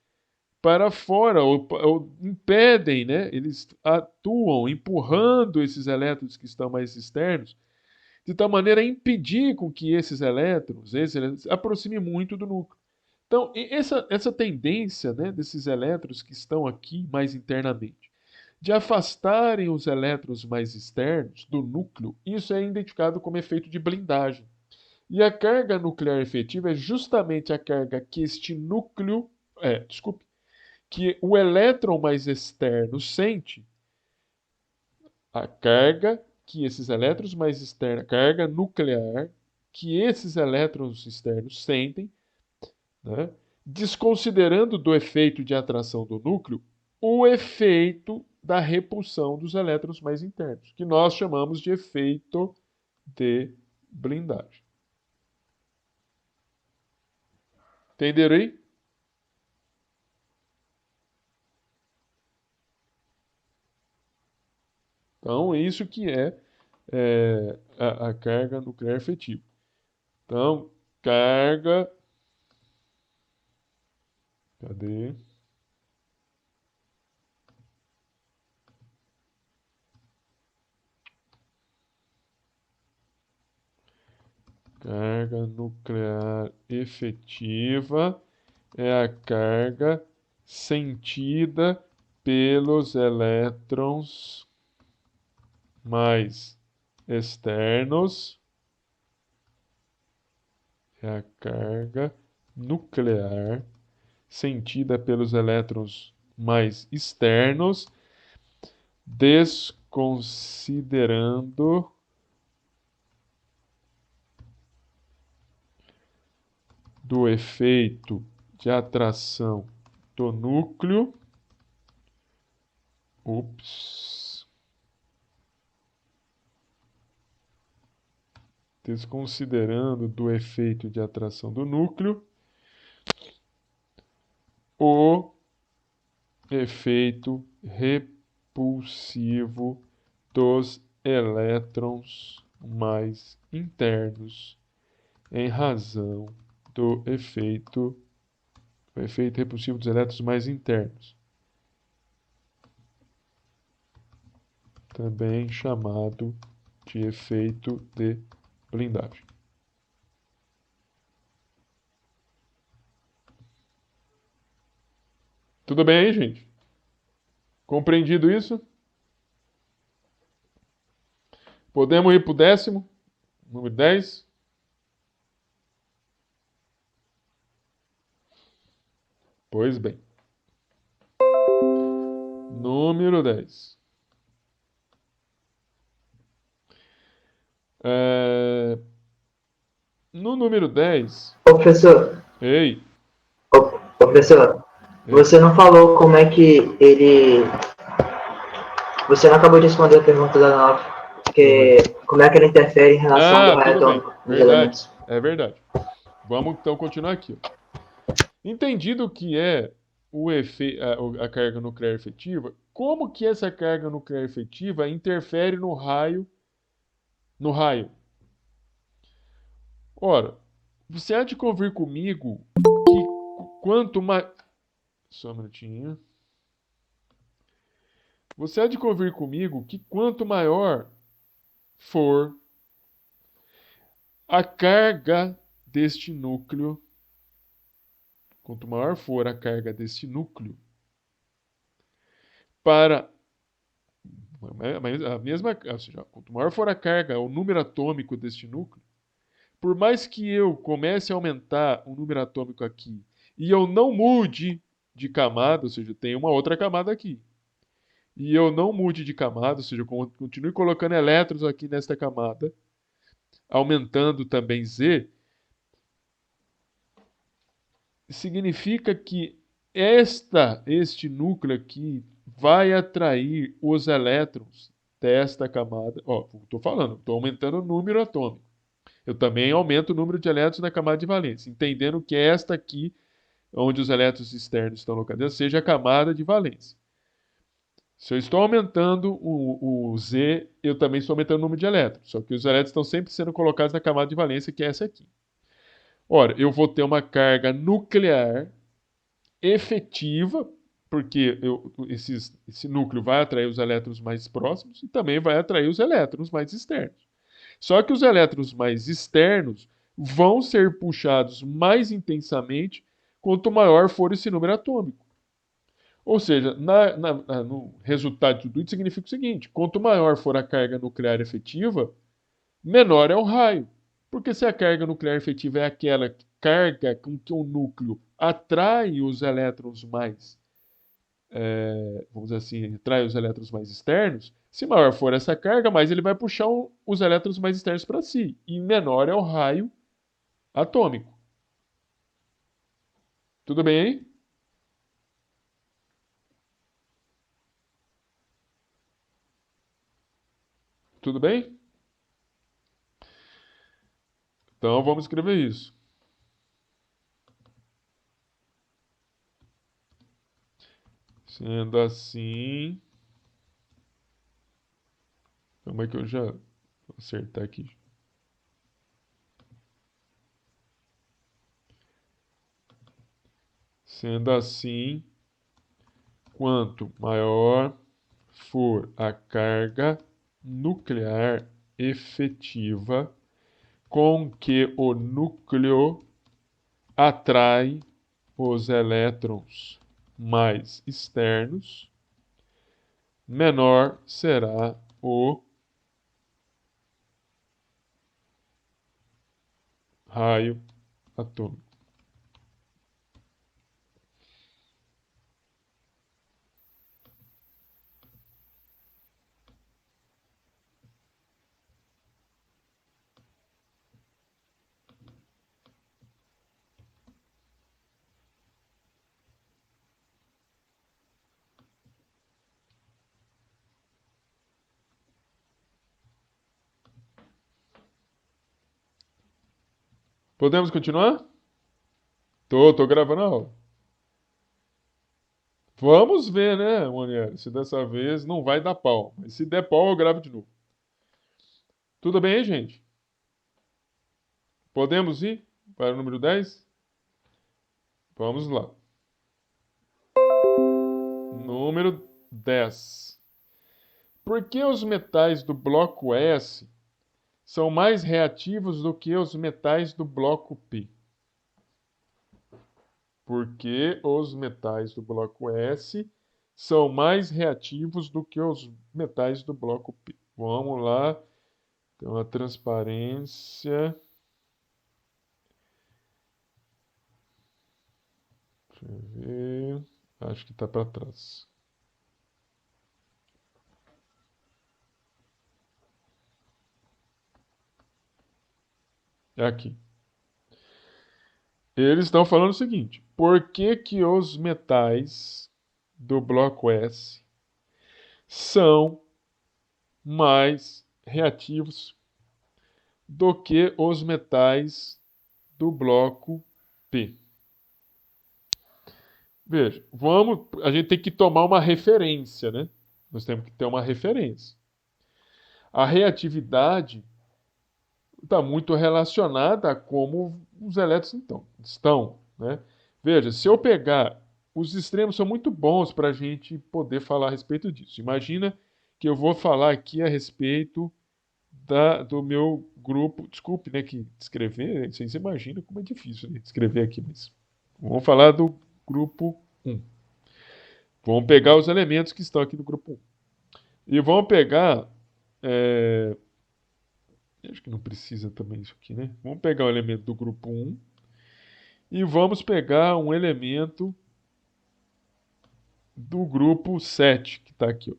para fora, ou impedem, né, eles atuam empurrando esses elétrons que estão mais externos, de tal maneira a impedir com que esses elétrons se aproximem muito do núcleo. Então, essa tendência, né, desses elétrons que estão aqui mais internamente, de afastarem os elétrons mais externos do núcleo, isso é identificado como efeito de blindagem. E a carga nuclear efetiva é justamente a carga que este núcleo, que o elétron mais externo sente, a carga que esses elétrons mais externos, carga nuclear que esses elétrons externos sentem, né, desconsiderando do efeito de atração do núcleo o efeito da repulsão dos elétrons mais internos, que nós chamamos de efeito de blindagem. Entenderam aí? Então, isso que é, a carga nuclear efetiva. Então, carga... Cadê? Carga nuclear efetiva é a carga sentida pelos elétrons mais externos. É a carga nuclear sentida pelos elétrons mais externos, desconsiderando do efeito de atração do núcleo. Desconsiderando do efeito de atração do núcleo o efeito repulsivo dos elétrons mais internos, em razão do efeito repulsivo dos elétrons mais internos, também chamado de efeito de blindagem. Tudo bem aí, gente? Compreendido isso? Podemos ir para o 10º, número 10. Pois bem. Número 10. No número 10... Professor, Ei, professor, Ei. você não falou como é que ele... Você não acabou de responder a pergunta da Nova, que como é que ele interfere em relação ao raio tudo bem. atômico nos Verdade. elementos. É verdade. Vamos então continuar aqui. Entendido o que é a carga nuclear efetiva, como que essa carga nuclear efetiva interfere no raio? Ora, você há de convir comigo que quanto mais... Só um minutinho. Você há de convir comigo que quanto maior for a carga deste núcleo, quanto maior for a carga deste núcleo, para a mesma, ou seja, quanto maior for a carga, o número atômico deste núcleo, por mais que eu comece a aumentar o número atômico aqui e eu não mude de camada, ou seja, tem uma outra camada aqui, e eu não mude de camada, ou seja, eu continue colocando elétrons aqui nesta camada, aumentando também Z, significa que este núcleo aqui vai atrair os elétrons desta camada. Ó, estou falando, estou aumentando o número atômico. Eu também aumento o número de elétrons na camada de valência, entendendo que esta aqui, onde os elétrons externos estão localizados, seja a camada de valência. Se eu estou aumentando o Z, eu também estou aumentando o número de elétrons. Só que os elétrons estão sempre sendo colocados na camada de valência, que é essa aqui. Ora, eu vou ter uma carga nuclear efetiva, porque esse núcleo vai atrair os elétrons mais próximos e também vai atrair os elétrons mais externos. Só que os elétrons mais externos vão ser puxados mais intensamente quanto maior for esse número atômico. Ou seja, no resultado de tudo isso significa o seguinte: quanto maior for a carga nuclear efetiva, menor é o raio. Porque se a carga nuclear efetiva é aquela carga com que o núcleo atrai os elétrons mais, vamos dizer assim, atrai os elétrons mais externos, se maior for essa carga, mais ele vai puxar os elétrons mais externos para si. E menor é o raio atômico. Tudo bem aí? Tudo bem? Então vamos escrever isso. Sendo assim. Como é que eu já vou acertar aqui? Sendo assim, quanto maior for a carga nuclear efetiva com que o núcleo atrai os elétrons mais externos, menor será o raio atômico. Podemos continuar? Tô gravando a aula. Vamos ver, né, Monier? Se dessa vez não vai dar pau. Mas se der pau, eu gravo de novo. Tudo bem, gente? Podemos ir para o número 10? Vamos lá. Número 10. Por que os metais do bloco S são mais reativos do que os metais do bloco P? Por que os metais do bloco S são mais reativos do que os metais do bloco P? Vamos lá. Então, a transparência. Deixa eu ver. Acho que está para trás. É aqui. Eles estão falando o seguinte: por que que os metais do bloco S são mais reativos do que os metais do bloco P? Veja, a gente tem que tomar uma referência, né? Nós temos que ter uma referência. A reatividade está muito relacionada a como os elétrons estão, né? Veja, se eu pegar, os extremos são muito bons para a gente poder falar a respeito disso. Imagina que eu vou falar aqui a respeito do meu grupo. Desculpe, né, que escrever, vocês imaginam como é difícil, né, escrever aqui, mas vamos falar do grupo 1. Vamos pegar os elementos que estão aqui no grupo 1. E vamos pegar. Acho que não precisa também isso aqui, né? Vamos pegar um elemento do grupo 1 e vamos pegar um elemento do grupo 7, que está aqui. Ó.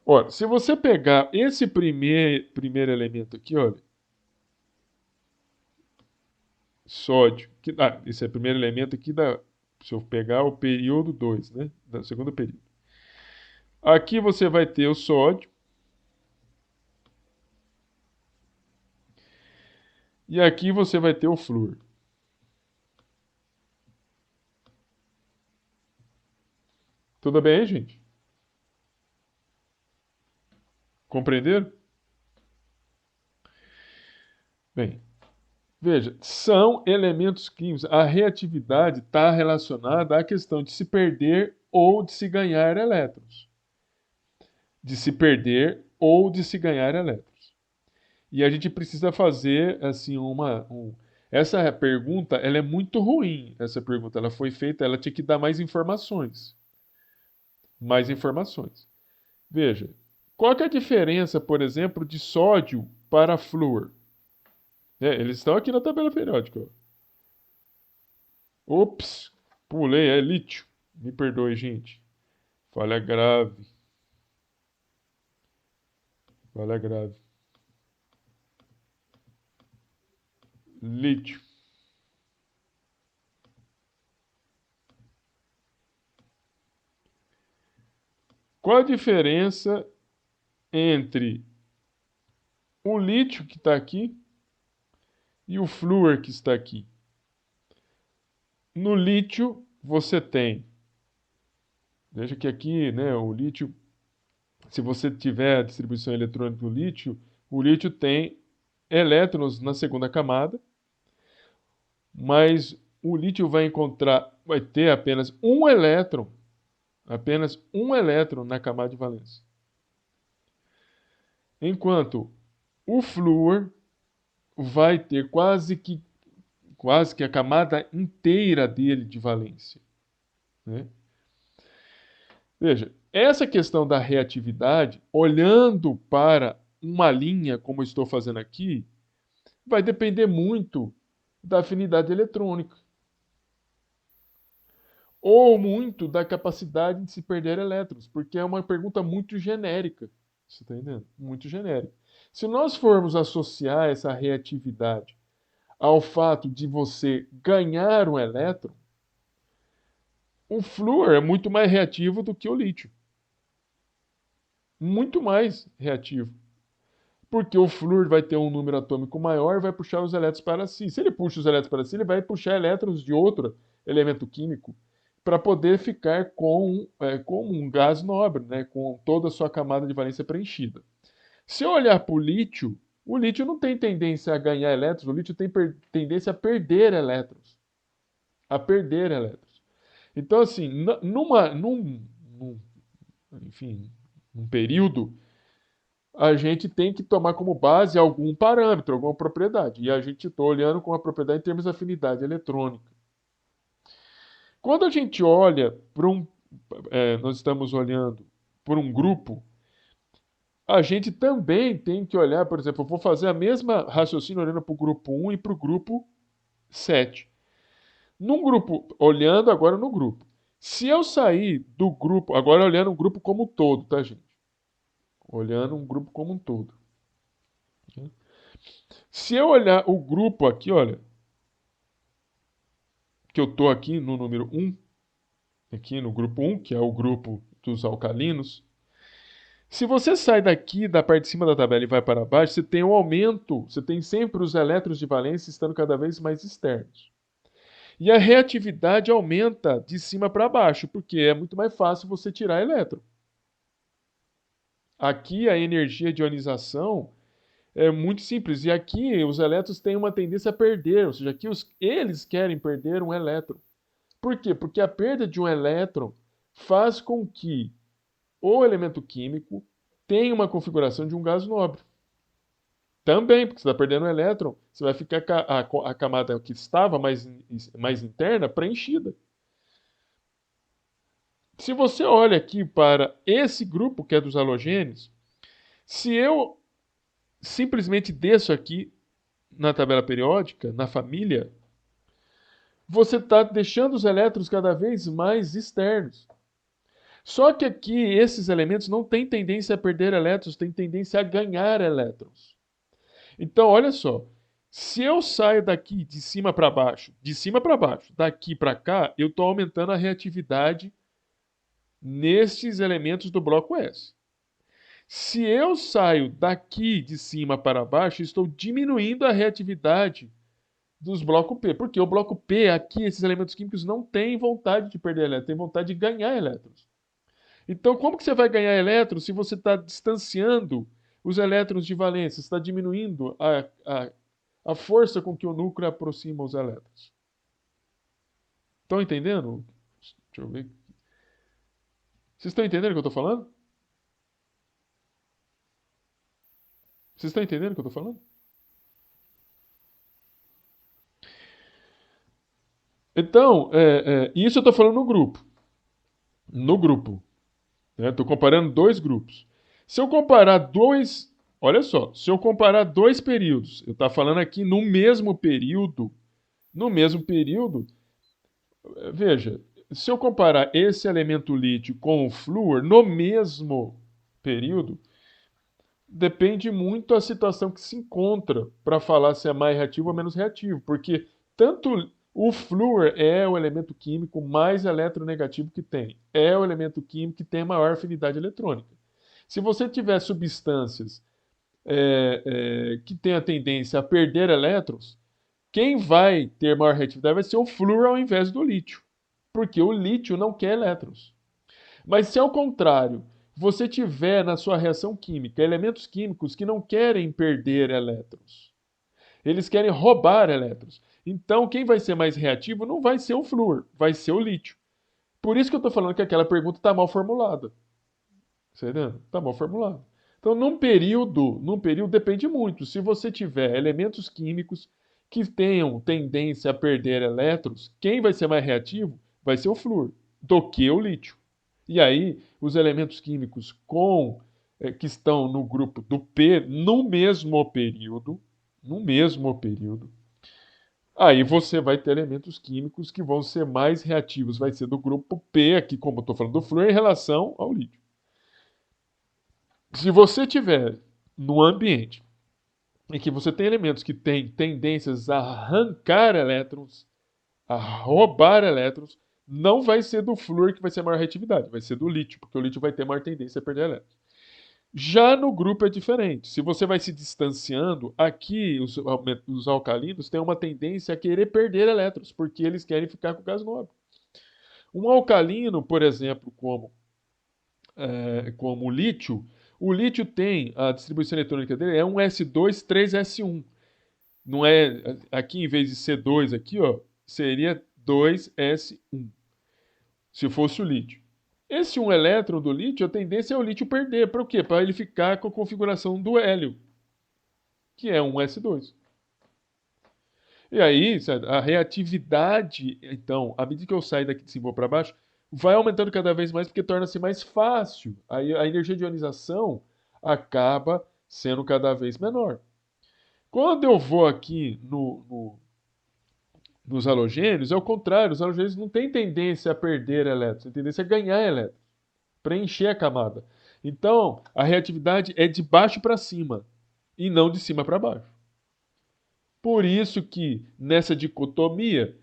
Olha, se você pegar esse primeiro elemento aqui, olha, sódio, esse é o primeiro elemento aqui se eu pegar o período 2, né? Da segundo período. Aqui você vai ter o sódio. E aqui você vai ter o flúor. Tudo bem aí, gente? Compreenderam? Bem, veja, são elementos químicos. A reatividade está relacionada à questão de se perder ou de se ganhar elétrons. De se perder ou de se ganhar elétrons. E a gente precisa fazer assim essa pergunta, ela é muito ruim. Essa pergunta, ela foi feita, ela tinha que dar mais informações. Mais informações. Veja, qual que é a diferença, por exemplo, de sódio para flúor? Eles estão aqui na tabela periódica. Ó. Ops, pulei, é lítio. Me perdoe, gente. Falha grave. Falha grave. lítio. Qual a diferença entre o lítio que está aqui e o flúor que está aqui? No lítio, você tem, veja que aqui, né, o lítio, se você tiver a distribuição eletrônica do lítio, o lítio tem elétrons na segunda camada, mas o lítio vai ter apenas um elétron na camada de valência. Enquanto o flúor vai ter quase que a camada inteira dele de valência, né? Veja, essa questão da reatividade, olhando para uma linha, como eu estou fazendo aqui, vai depender muito da afinidade eletrônica. Ou muito da capacidade de se perder elétrons, porque é uma pergunta muito genérica. Você está entendendo? Muito genérica. Se nós formos associar essa reatividade ao fato de você ganhar um elétron, o flúor é muito mais reativo do que o lítio. Muito mais reativo. Porque o flúor vai ter um número atômico maior e vai puxar os elétrons para si. Se ele puxa os elétrons para si, ele vai puxar elétrons de outro elemento químico para poder ficar com um gás nobre, né, com toda a sua camada de valência preenchida. Se eu olhar para o lítio não tem tendência a ganhar elétrons, o lítio tem tendência a perder elétrons. A perder elétrons. Então, assim, num período, a gente tem que tomar como base algum parâmetro, alguma propriedade. E a gente está olhando com a propriedade em termos de afinidade eletrônica. Quando a gente olha para nós estamos olhando por um grupo, a gente também tem que olhar, por exemplo, eu vou fazer a mesma raciocínio olhando para o grupo 1 e para o grupo 7. Num grupo, olhando agora no grupo. Se eu sair do grupo, agora olhando o grupo como um todo, tá, gente? Olhando um grupo como um todo. Se eu olhar o grupo aqui, olha, que eu estou aqui no número 1, aqui no grupo 1, que é o grupo dos alcalinos, se você sai daqui da parte de cima da tabela e vai para baixo, você tem um aumento, você tem sempre os elétrons de valência estando cada vez mais externos. E a reatividade aumenta de cima para baixo, porque é muito mais fácil você tirar elétron. Aqui a energia de ionização é muito simples. E aqui os elétrons têm uma tendência a perder, ou seja, aqui eles querem perder um elétron. Por quê? Porque a perda de um elétron faz com que o elemento químico tenha uma configuração de um gás nobre. Também, porque você está perdendo um elétron, você vai ficar a camada que estava mais interna preenchida. Se você olha aqui para esse grupo que é dos halogênios, se eu simplesmente desço aqui na tabela periódica, na família, você está deixando os elétrons cada vez mais externos. Só que aqui esses elementos não têm tendência a perder elétrons, têm tendência a ganhar elétrons. Então, olha só, se eu saio daqui de cima para baixo, daqui para cá, eu estou aumentando a reatividade nestes elementos do bloco S. Se eu saio daqui de cima para baixo, estou diminuindo a reatividade dos blocos P. Porque o bloco P, aqui, esses elementos químicos não têm vontade de perder elétrons, têm vontade de ganhar elétrons. Então, como que você vai ganhar elétrons se você está distanciando os elétrons de valência? Você está diminuindo a força com que o núcleo aproxima os elétrons. Estão entendendo? Deixa eu ver. Vocês estão entendendo o que eu estou falando? Vocês estão entendendo o que eu estou falando? Então, isso eu estou falando no grupo. No grupo. Estou comparando dois grupos. Se eu comparar dois... Olha só, se eu comparar dois períodos, eu estou falando aqui no mesmo período, veja, se eu comparar esse elemento lítio com o flúor no mesmo período, Depende muito da situação que se encontra para falar se é mais reativo ou menos reativo, porque tanto o flúor é o elemento químico mais eletronegativo que tem, é o elemento químico que tem a maior afinidade eletrônica. Se você tiver substâncias que têm a tendência a perder elétrons, quem vai ter maior reatividade vai ser o flúor ao invés do lítio, porque o lítio não quer elétrons. Mas se ao contrário, você tiver na sua reação química elementos químicos que não querem perder elétrons, eles querem roubar elétrons. Então, quem vai ser mais reativo não vai ser o flúor, vai ser o lítio. Por isso que eu estou falando que aquela pergunta está mal formulada. Você entendeu? Está mal formulada. Então, num período depende muito. Se você tiver elementos químicos que tenham tendência a perder elétrons, quem vai ser mais reativo vai ser o flúor do que o lítio. E aí, os elementos químicos que estão no grupo do P no mesmo período, aí você vai ter elementos químicos que vão ser mais reativos, vai ser do grupo P, aqui como eu estou falando do flúor, em relação ao lítio. Se você tiver no ambiente em que você tem elementos que têm tendências a arrancar elétrons, a roubar elétrons, não vai ser do flúor que vai ser a maior reatividade, vai ser do lítio, porque o lítio vai ter maior tendência a perder elétrons. Já no grupo é diferente. Se você vai se distanciando, aqui os alcalinos têm uma tendência a querer perder elétrons, porque eles querem ficar com o gás nobre. Um alcalino, por exemplo, como o lítio tem, a distribuição eletrônica dele é um S2, 3S1. Não é, aqui em vez de C2 aqui, ó, seria 2S1, se fosse o lítio. Esse um elétron do lítio, a tendência é o lítio perder. Para o quê? Para ele ficar com a configuração do hélio, que é um S2. E aí, a reatividade, então, à medida que eu saio daqui de cima para baixo, vai aumentando cada vez mais porque torna-se mais fácil. Aí a energia de ionização acaba sendo cada vez menor. Quando eu vou aqui nos halogênios, é o contrário. Os halogênios não têm tendência a perder elétrons, têm tendência a ganhar elétrons, preencher a camada. Então, a reatividade é de baixo para cima e não de cima para baixo. Por isso que, nessa dicotomia,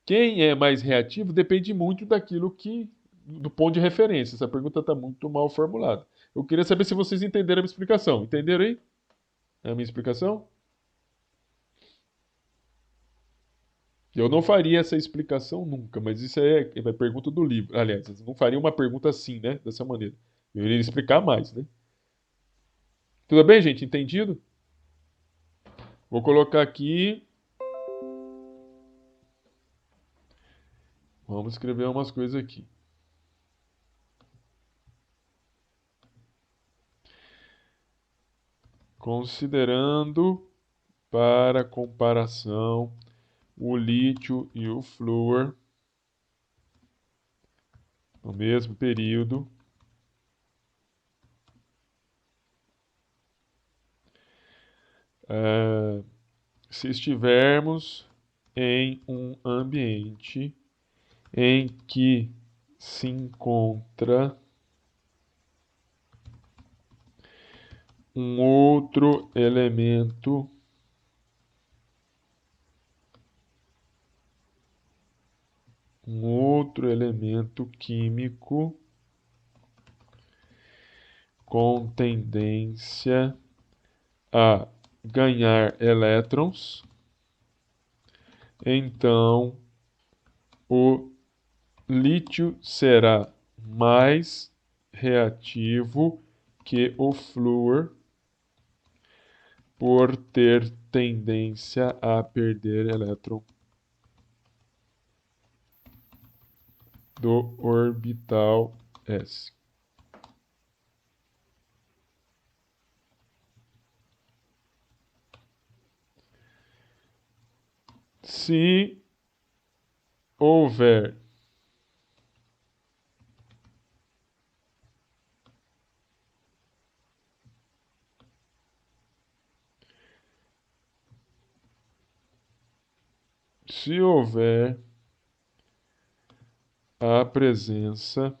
quem é mais reativo depende muito do ponto de referência. Essa pergunta está muito mal formulada. Eu queria saber se vocês entenderam a minha explicação. Entenderam aí? A minha explicação? Eu não faria essa explicação nunca, mas isso é uma pergunta do livro. Aliás, eu não faria uma pergunta assim, né? Dessa maneira. Eu iria explicar mais, né? Tudo bem, gente? Entendido? Vou colocar aqui. Vamos escrever umas coisas aqui. Considerando para comparação o lítio e o flúor no mesmo período, se estivermos em um ambiente em que se encontra um outro elemento químico com tendência a ganhar elétrons, então o lítio será mais reativo que o flúor por ter tendência a perder elétron do orbital s. Se houver a presença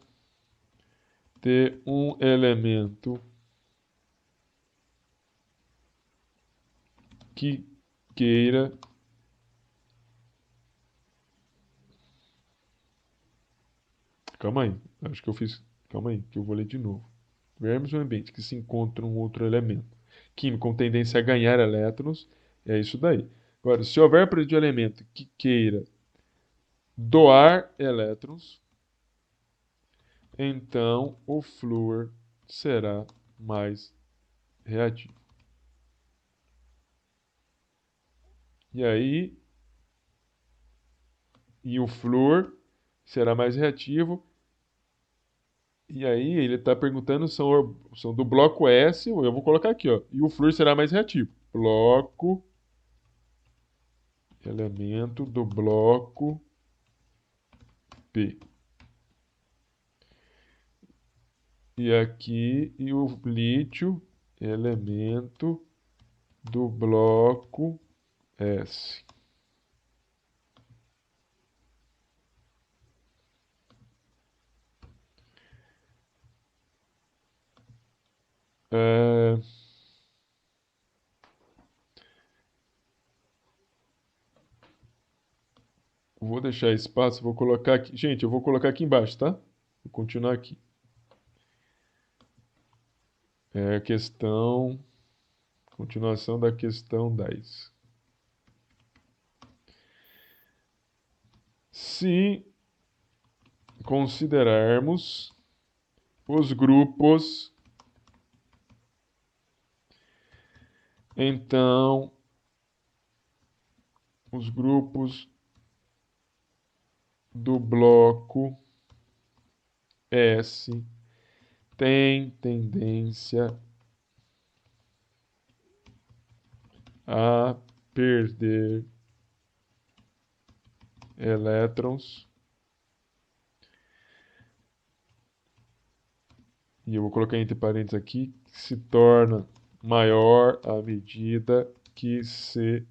de um elemento que queira Calma aí, acho que eu fiz. Calma aí, que eu vou ler de novo. Vermes no ambiente que se encontra um outro elemento químico com tendência a ganhar elétrons, é isso daí. Agora, se houver presença de elemento que queira doar elétrons, então o flúor será mais reativo. E aí, o flúor será mais reativo. E aí ele está perguntando são do bloco S, eu vou colocar aqui, ó. E o flúor será mais reativo. Bloco, elemento do bloco P. E aqui, e o lítio, elemento do bloco S. Vou deixar espaço, vou colocar aqui. Gente, eu vou colocar aqui embaixo, tá? Vou continuar aqui. É a questão. Continuação da questão 10. Se considerarmos os grupos, então os grupos do bloco S têm tendência a perder elétrons. E eu vou colocar entre parênteses aqui, que se torna maior à medida que se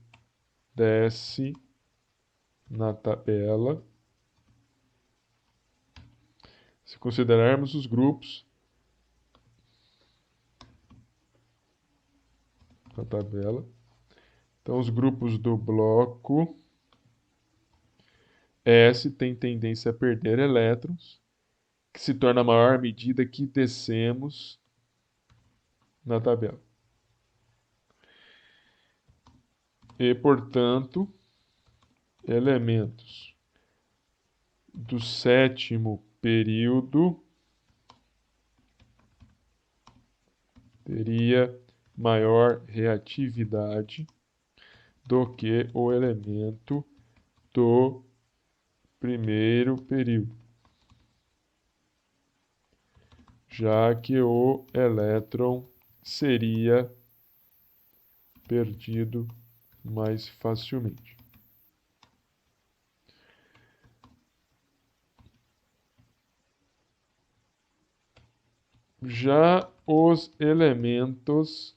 desce na tabela. Se considerarmos os grupos da tabela, então os grupos do bloco S têm tendência a perder elétrons, que se torna maior à medida que descemos na tabela. E, portanto, elementos do sétimo período teria maior reatividade do que o elemento do primeiro período, já que o elétron seria perdido mais facilmente. Já os elementos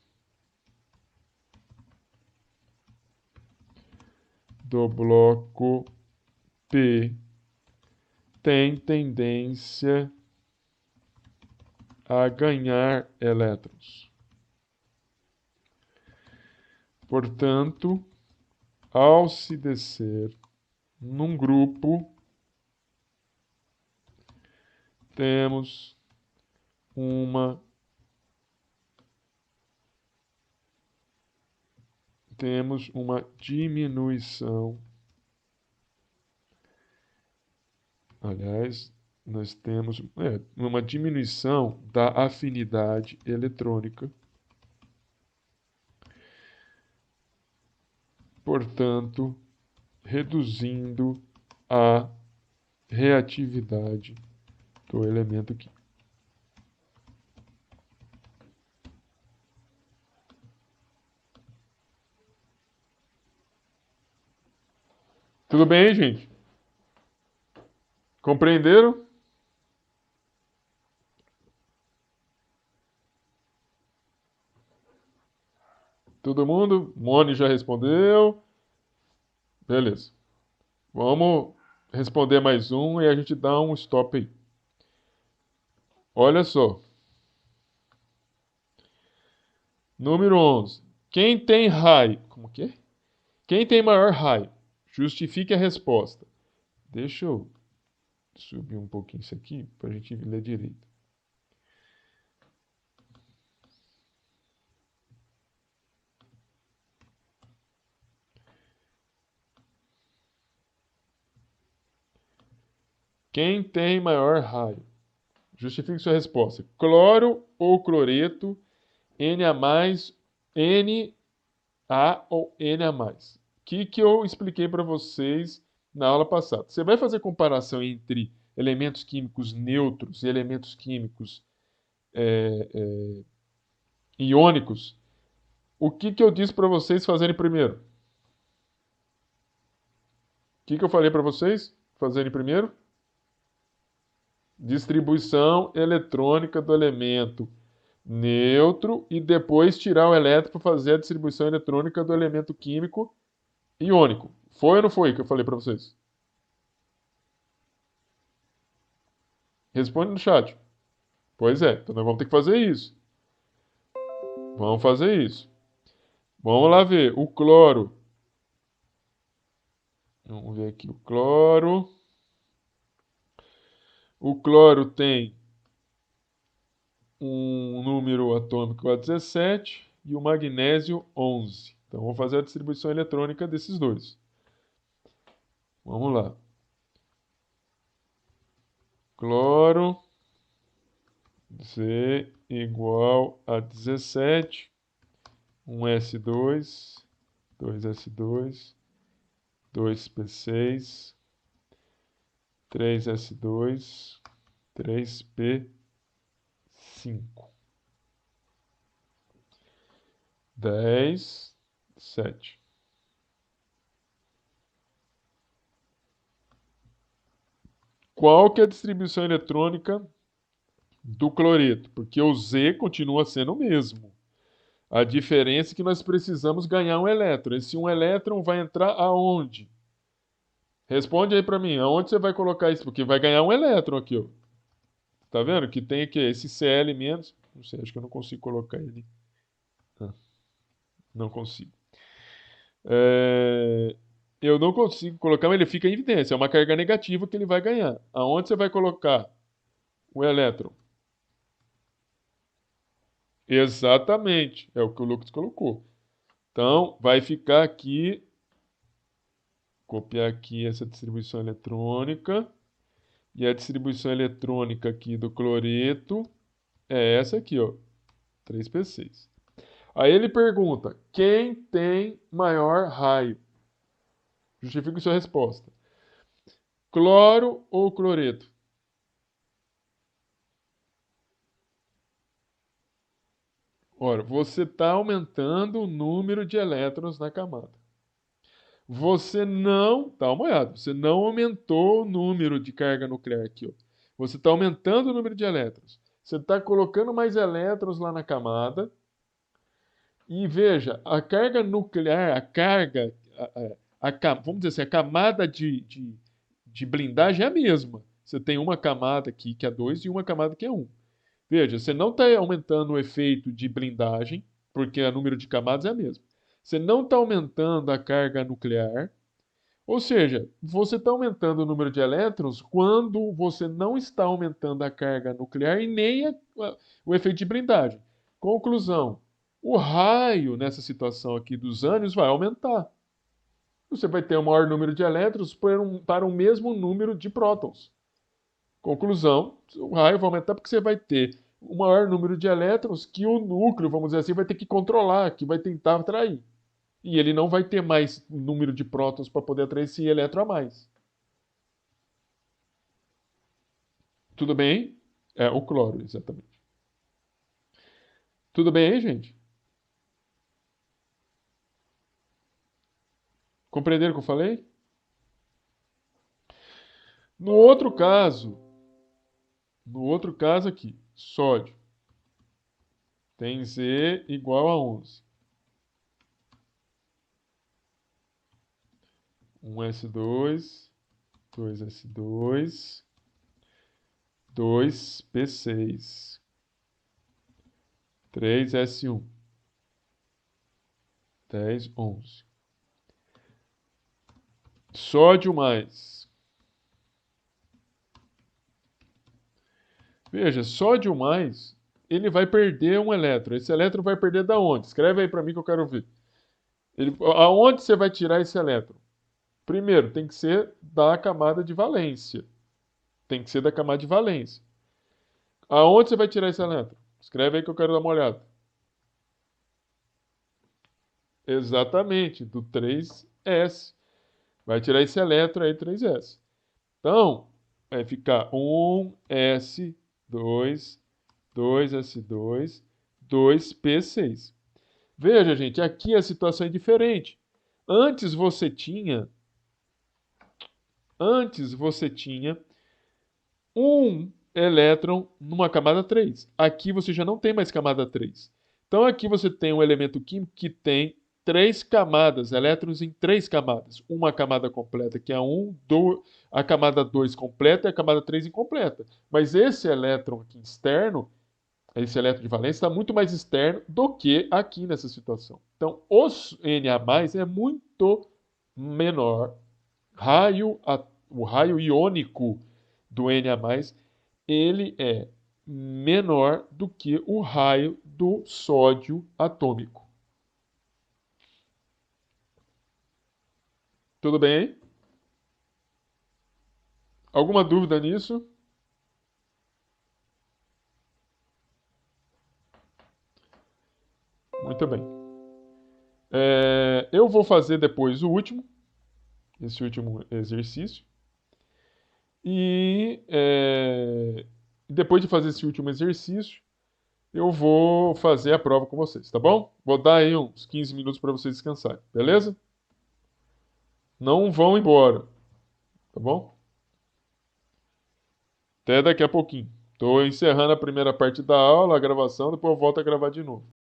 do bloco P têm tendência a ganhar elétrons. Portanto, ao se descer num grupo, temos uma diminuição. Aliás, nós temos uma diminuição da afinidade eletrônica. Portanto, reduzindo a reatividade do elemento químico. Tudo bem, gente? Compreenderam? Todo mundo? Moni já respondeu. Beleza. Vamos responder mais um e a gente dá um stop aí. Olha só. Número 11. Quem tem raio? Como que é? Quem tem maior raio? Justifique a resposta. Deixa eu subir um pouquinho isso aqui para a gente ler direito. Quem tem maior raio? Justifique sua resposta. Cloro ou cloreto, Na+, Na ou Na+. O que eu expliquei para vocês na aula passada? Você vai fazer comparação entre elementos químicos neutros e elementos químicos iônicos. O que eu disse para vocês fazerem primeiro? O que eu falei para vocês fazerem primeiro? Distribuição eletrônica do elemento neutro e depois tirar o elétron para fazer a distribuição eletrônica do elemento químico iônico. Foi ou não foi que eu falei para vocês? Responde no chat. Pois é, então nós vamos ter que fazer isso. Vamos fazer isso. Vamos lá ver. O cloro. Vamos ver aqui o cloro. O cloro tem um número atômico a 17 e o magnésio 11. Então vamos fazer a distribuição eletrônica desses dois. Vamos lá. Cloro Z igual a 17, 1s2, 2s2, 2p6, 3s2, 3p5, 10, 7. Qual que é a distribuição eletrônica do cloreto? Porque o Z continua sendo o mesmo. A diferença é que nós precisamos ganhar um elétron. Esse um elétron vai entrar aonde? Responde aí para mim, aonde você vai colocar isso? Porque vai ganhar um elétron aqui, ó. Tá vendo? Que tem aqui esse Cl menos. Não sei, acho que eu não consigo colocar ele. Não consigo. Eu não consigo colocar, mas ele fica em evidência. É uma carga negativa que ele vai ganhar. Aonde você vai colocar o elétron? Exatamente. É o que o Lucas colocou. Então, vai ficar aqui. Copiar aqui essa distribuição eletrônica. E a distribuição eletrônica aqui do cloreto é essa aqui, ó. 3p6. Aí ele pergunta: quem tem maior raio? Justifique sua resposta. Cloro ou cloreto? Ora, você está aumentando o número de elétrons na camada. Você não, dá uma olhada, você não aumentou o número de carga nuclear aqui, ó. Você está aumentando o número de elétrons. Você está colocando mais elétrons lá na camada. E veja, a carga nuclear, a carga, vamos dizer assim, a camada de blindagem é a mesma. Você tem uma camada aqui que é 2 e uma camada que é 1. Veja, você não está aumentando o efeito de blindagem, porque o número de camadas é a mesma. Você não está aumentando a carga nuclear, ou seja, você está aumentando o número de elétrons quando você não está aumentando a carga nuclear e nem o efeito de blindagem. Conclusão: o raio nessa situação aqui dos ânions vai aumentar. Você vai ter um maior número de elétrons para o mesmo número de prótons. Conclusão: o raio vai aumentar porque você vai ter um maior número de elétrons que o núcleo, vamos dizer assim, vai ter que controlar, que vai tentar atrair. E ele não vai ter mais número de prótons para poder atrair esse elétron a mais. Tudo bem? É o cloro, exatamente. Tudo bem aí, gente? Compreenderam o que eu falei? No outro caso aqui, sódio tem Z igual a 11. 1s2, 2s2, 2p6, 3s1. 10, 11. Sódio mais. Veja, sódio mais, ele vai perder um elétron. Esse elétron vai perder da onde? Escreve aí para mim que eu quero ver. Aonde você vai tirar esse elétron? Primeiro, tem que ser da camada de valência. Tem que ser da camada de valência. Aonde você vai tirar esse elétron? Escreve aí que eu quero dar uma olhada. Exatamente, do 3s. Vai tirar esse elétron aí, 3s. Então, vai ficar 1s, 2, 2s2, 2p6. Veja, gente, aqui a situação é diferente. Antes você tinha um elétron numa camada 3. Aqui você já não tem mais camada 3. Então aqui você tem um elemento químico que tem 3 camadas, elétrons em 3 camadas. Uma camada completa, que é 1, a camada 2 completa e a camada 3 incompleta. Mas esse elétron aqui externo, esse elétron de valência, está muito mais externo do que aqui nessa situação. Então, o Na+ é muito menor. O raio iônico do Na+, ele é menor do que o raio do sódio atômico. Tudo bem aí? Alguma dúvida nisso? Muito bem. Eu vou fazer depois esse último exercício. E depois de fazer esse último exercício, eu vou fazer a prova com vocês, tá bom? Vou dar aí uns 15 minutos para vocês descansarem, beleza? Não vão embora, tá bom? Até daqui a pouquinho. Estou encerrando a primeira parte da aula, a gravação, depois eu volto a gravar de novo.